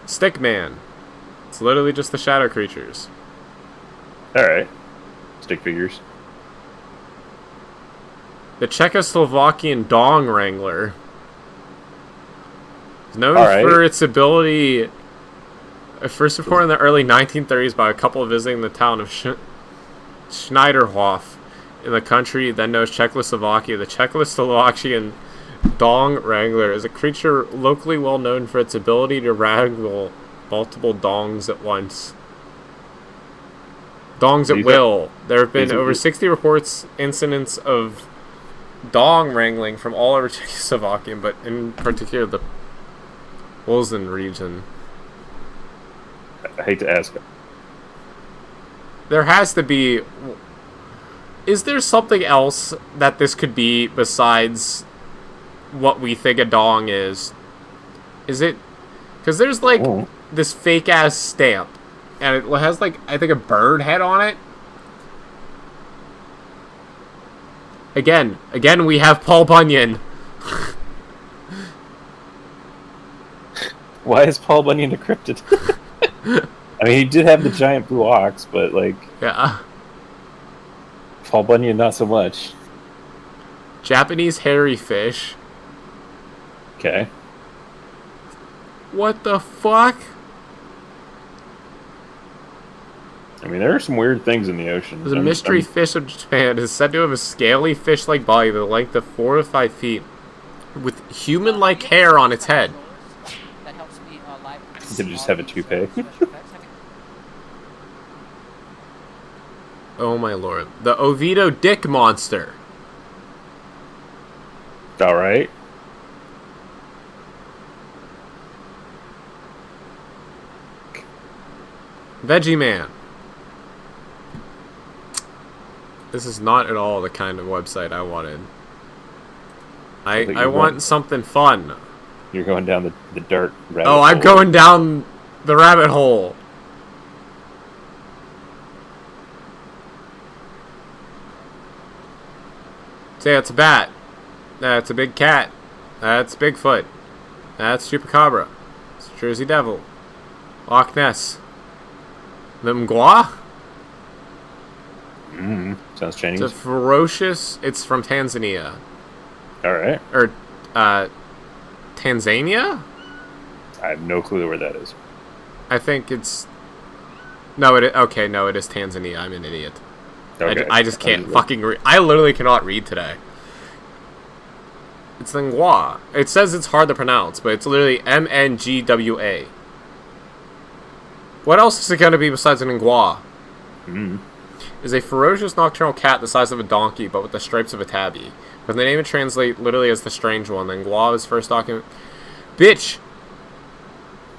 Stickman. It's literally just the shadow creatures. Alright. Stick figures. The Czechoslovakian Dong Wrangler. It's known Alright. for its ability... First reported in the early 1930s by a couple visiting the town of Schneiderhof in the country then known as Czechoslovakia. The Czechoslovakian Dong Wrangler is a creature locally well known for its ability to wrangle multiple dongs at once. Dongs at These will. There have been these are over the- 60 reports, incidents of dong wrangling from all over Czechoslovakia, but in particular the Wolzen region. I hate to ask. There has to be... Is there something else that this could be besides what we think a dong is? Is it... Because there's, like, Oh. this fake-ass stamp. And it has, like, I think a bird head on it. Again, we have Paul Bunyan. Why is Paul Bunyan a cryptid? I mean, he did have the giant blue ox, but, like, Yeah. Paul Bunyan not so much. Japanese hairy fish. Okay. What the fuck? I mean, there are some weird things in the ocean. The mystery fish of Japan is said to have a scaly fish-like body with a length of 4 to 5 feet, with human-like hair on its head. That helps me live. Did it just have a toupee? Oh my lord. The Oviedo Dick Monster. Alright. Veggie Man. This is not at all the kind of website I wanted. I think I you're want going- something fun. You're going down the dark rabbit Oh, I'm hole. going down the rabbit hole. Say it's a bat. That's a big cat. That's Bigfoot. That's Chupacabra. It's Jersey Devil. Loch Ness. The Mgwa? Sounds Chinese. It's a ferocious... It's from Tanzania. Alright. Or, Tanzania? I have no clue where that is. I think it's... No, it is Tanzania. I'm an idiot. Okay. I just can't fucking read. I literally cannot read today. It's the Ngwa. It says it's hard to pronounce, but it's literally Mngwa. What else is it going to be besides an Ngwa? Is a ferocious nocturnal cat the size of a donkey, but with the stripes of a tabby. But the name it translates literally as the strange one. The Ngwa is first document. Bitch!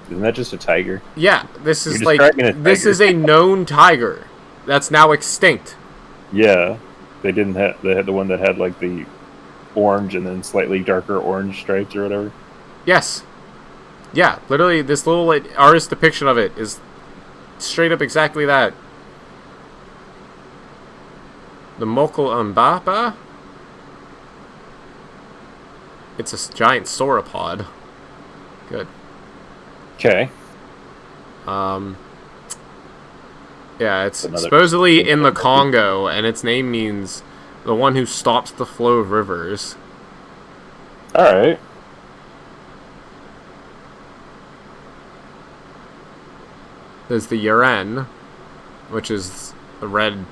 Isn't that just a tiger? Yeah, this is You're describing a this tiger. is a known tiger that's now extinct. Yeah. They had the one that had like the orange and then slightly darker orange stripes or whatever. Yes. Yeah, literally this little artist depiction of it is straight up exactly that. The Mokol Mbapa? It's a giant sauropod. Good. Okay. Yeah, it's Another- supposedly in the Congo, and its name means the one who stops the flow of rivers. Alright. There's the Yuren, which is the red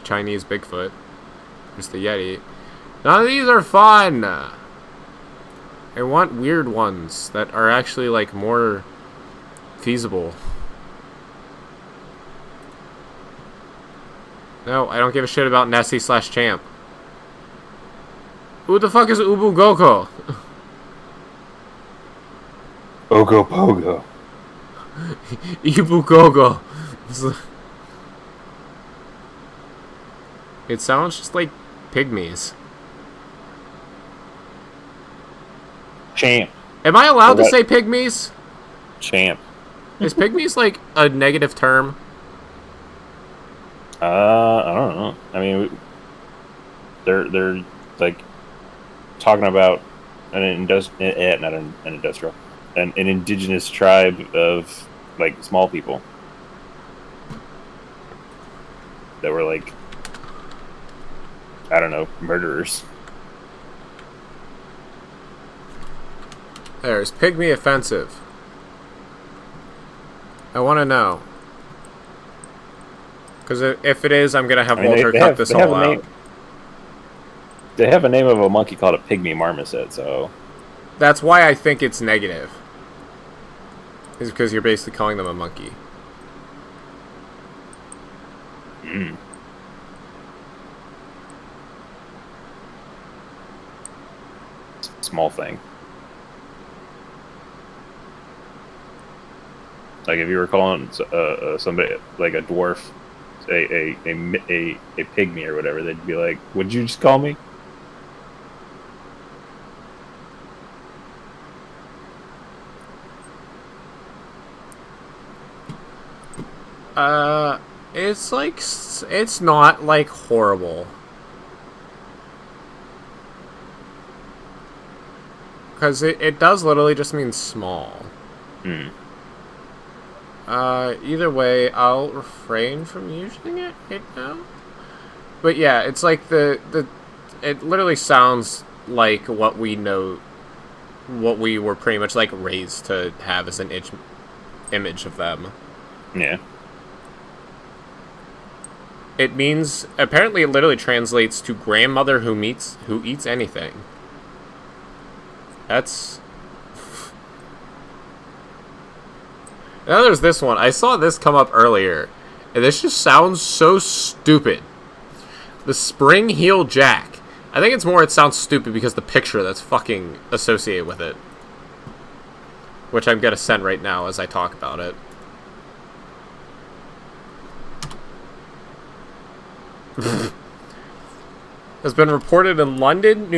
Chinese Bigfoot. There's the Yeti. None of these are fun! I want weird ones that are actually, like, more feasible. No, I don't give a shit about Nessie/Champ. Who the fuck is Ubu Goko? Ogo Pogo. Ibu Gogo. It sounds just like pygmies. Champ. Am I allowed to What? say pygmies? Champ. Is pygmies like a negative term? I don't know. I mean, they're like talking about an indigenous tribe of like small people that were like, I don't know, murderers. There's pygmy offensive. I want to know. Because if it is, I'm going to have Walter cut this all out. They have a name of a monkey called a pygmy marmoset, so... That's why I think it's negative. Is because you're basically calling them a monkey. Small thing. Like if you were calling somebody like a dwarf, a pygmy or whatever, they'd be like, "What'd you just call me?" It's like, it's not like horrible. Because it does literally just mean small. Either way, I'll refrain from using it right now. But yeah, it's like it literally sounds like what we know, what we were pretty much like raised to have as an image of them. Yeah. It means, apparently it literally translates to grandmother who eats anything. That's... Now there's this one. I saw this come up earlier, and this just sounds so stupid. The Spring Heel Jack. I think it's more it sounds stupid because the picture that's fucking associated with it. Which I'm gonna send right now as I talk about it. Has been reported in London,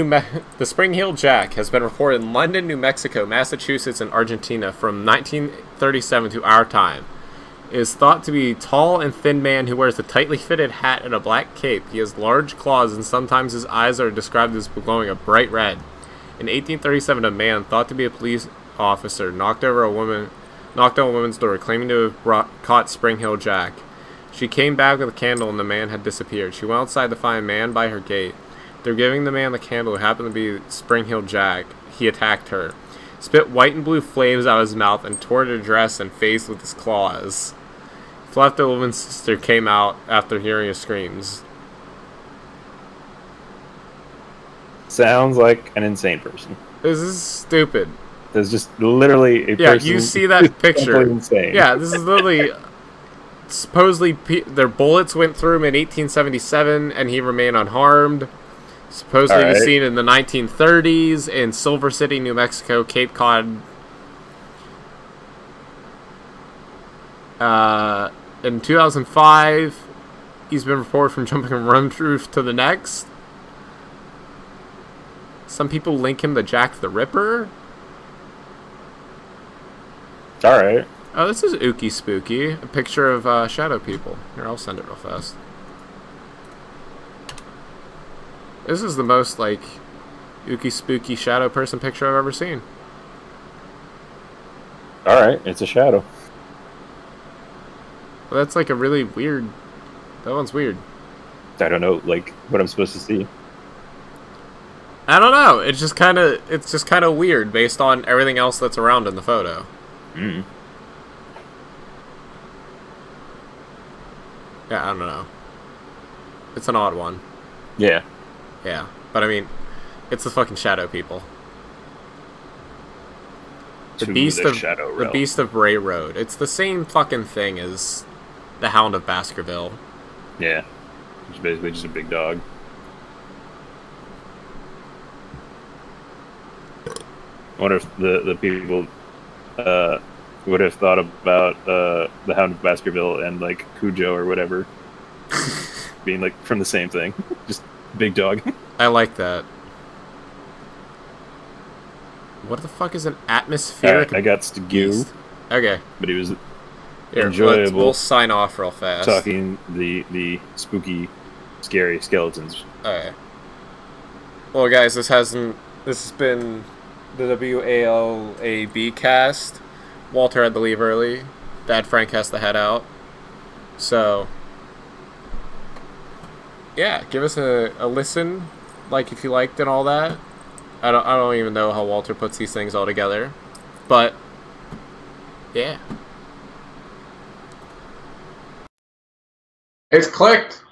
the Spring-Heeled Jack has been reported in London, New Mexico, Massachusetts, and Argentina from 1937 to our time. It is thought to be a tall and thin man who wears a tightly fitted hat and a black cape. He has large claws, and sometimes his eyes are described as glowing a bright red. In 1837, a man thought to be a police officer knocked over a woman knocked on a woman's door, claiming to have caught Spring Hill Jack. She came back with a candle and the man had disappeared. She went outside to find a man by her gate. They're giving the man the candle, who happened to be Spring Hill Jack. He attacked her, spit white and blue flames out of his mouth, and tore her dress and face with his claws. Left the woman's sister came out after hearing his screams. Sounds like an insane person. This is stupid. There's just literally a Yeah, person you see that picture. Insane. Yeah, this is literally... Supposedly, their bullets went through him in 1877, and he remained unharmed. Supposedly, he was seen in the 1930s in Silver City, New Mexico, Cape Cod. In 2005, he's been reported from jumping from one roof to the next. Some people link him to Jack the Ripper. Alright. Oh, this is ooky spooky. A picture of shadow people. Here, I'll send it real fast. This is the most, like, ooky spooky shadow person picture I've ever seen. Alright, it's a shadow. Well, that's, like, a really weird... That one's weird. I don't know, like, what I'm supposed to see. I don't know. It's just kind of weird based on everything else that's around in the photo. Mm. Yeah, I don't know. It's an odd one. Yeah. Yeah, but I mean, it's the fucking shadow people. The beast of Bray Road. It's the same fucking thing as the Hound of Baskerville. Yeah. It's basically just a big dog. I wonder if the people would have thought about the Hound of Baskerville and, like, Cujo or whatever being, like, from the same thing. Just big dog. I like that. What the fuck is an atmospheric I got to beast? Okay. But he was Here, enjoyable. We'll sign off real fast. Talking the spooky, scary skeletons. Okay. Well, guys, this has been the WALAB cast. Walter had to leave early. Dad Frank has to head out. So, yeah, give us a listen, like if you liked and all that. I don't even know how Walter puts these things all together, but yeah. It's clicked.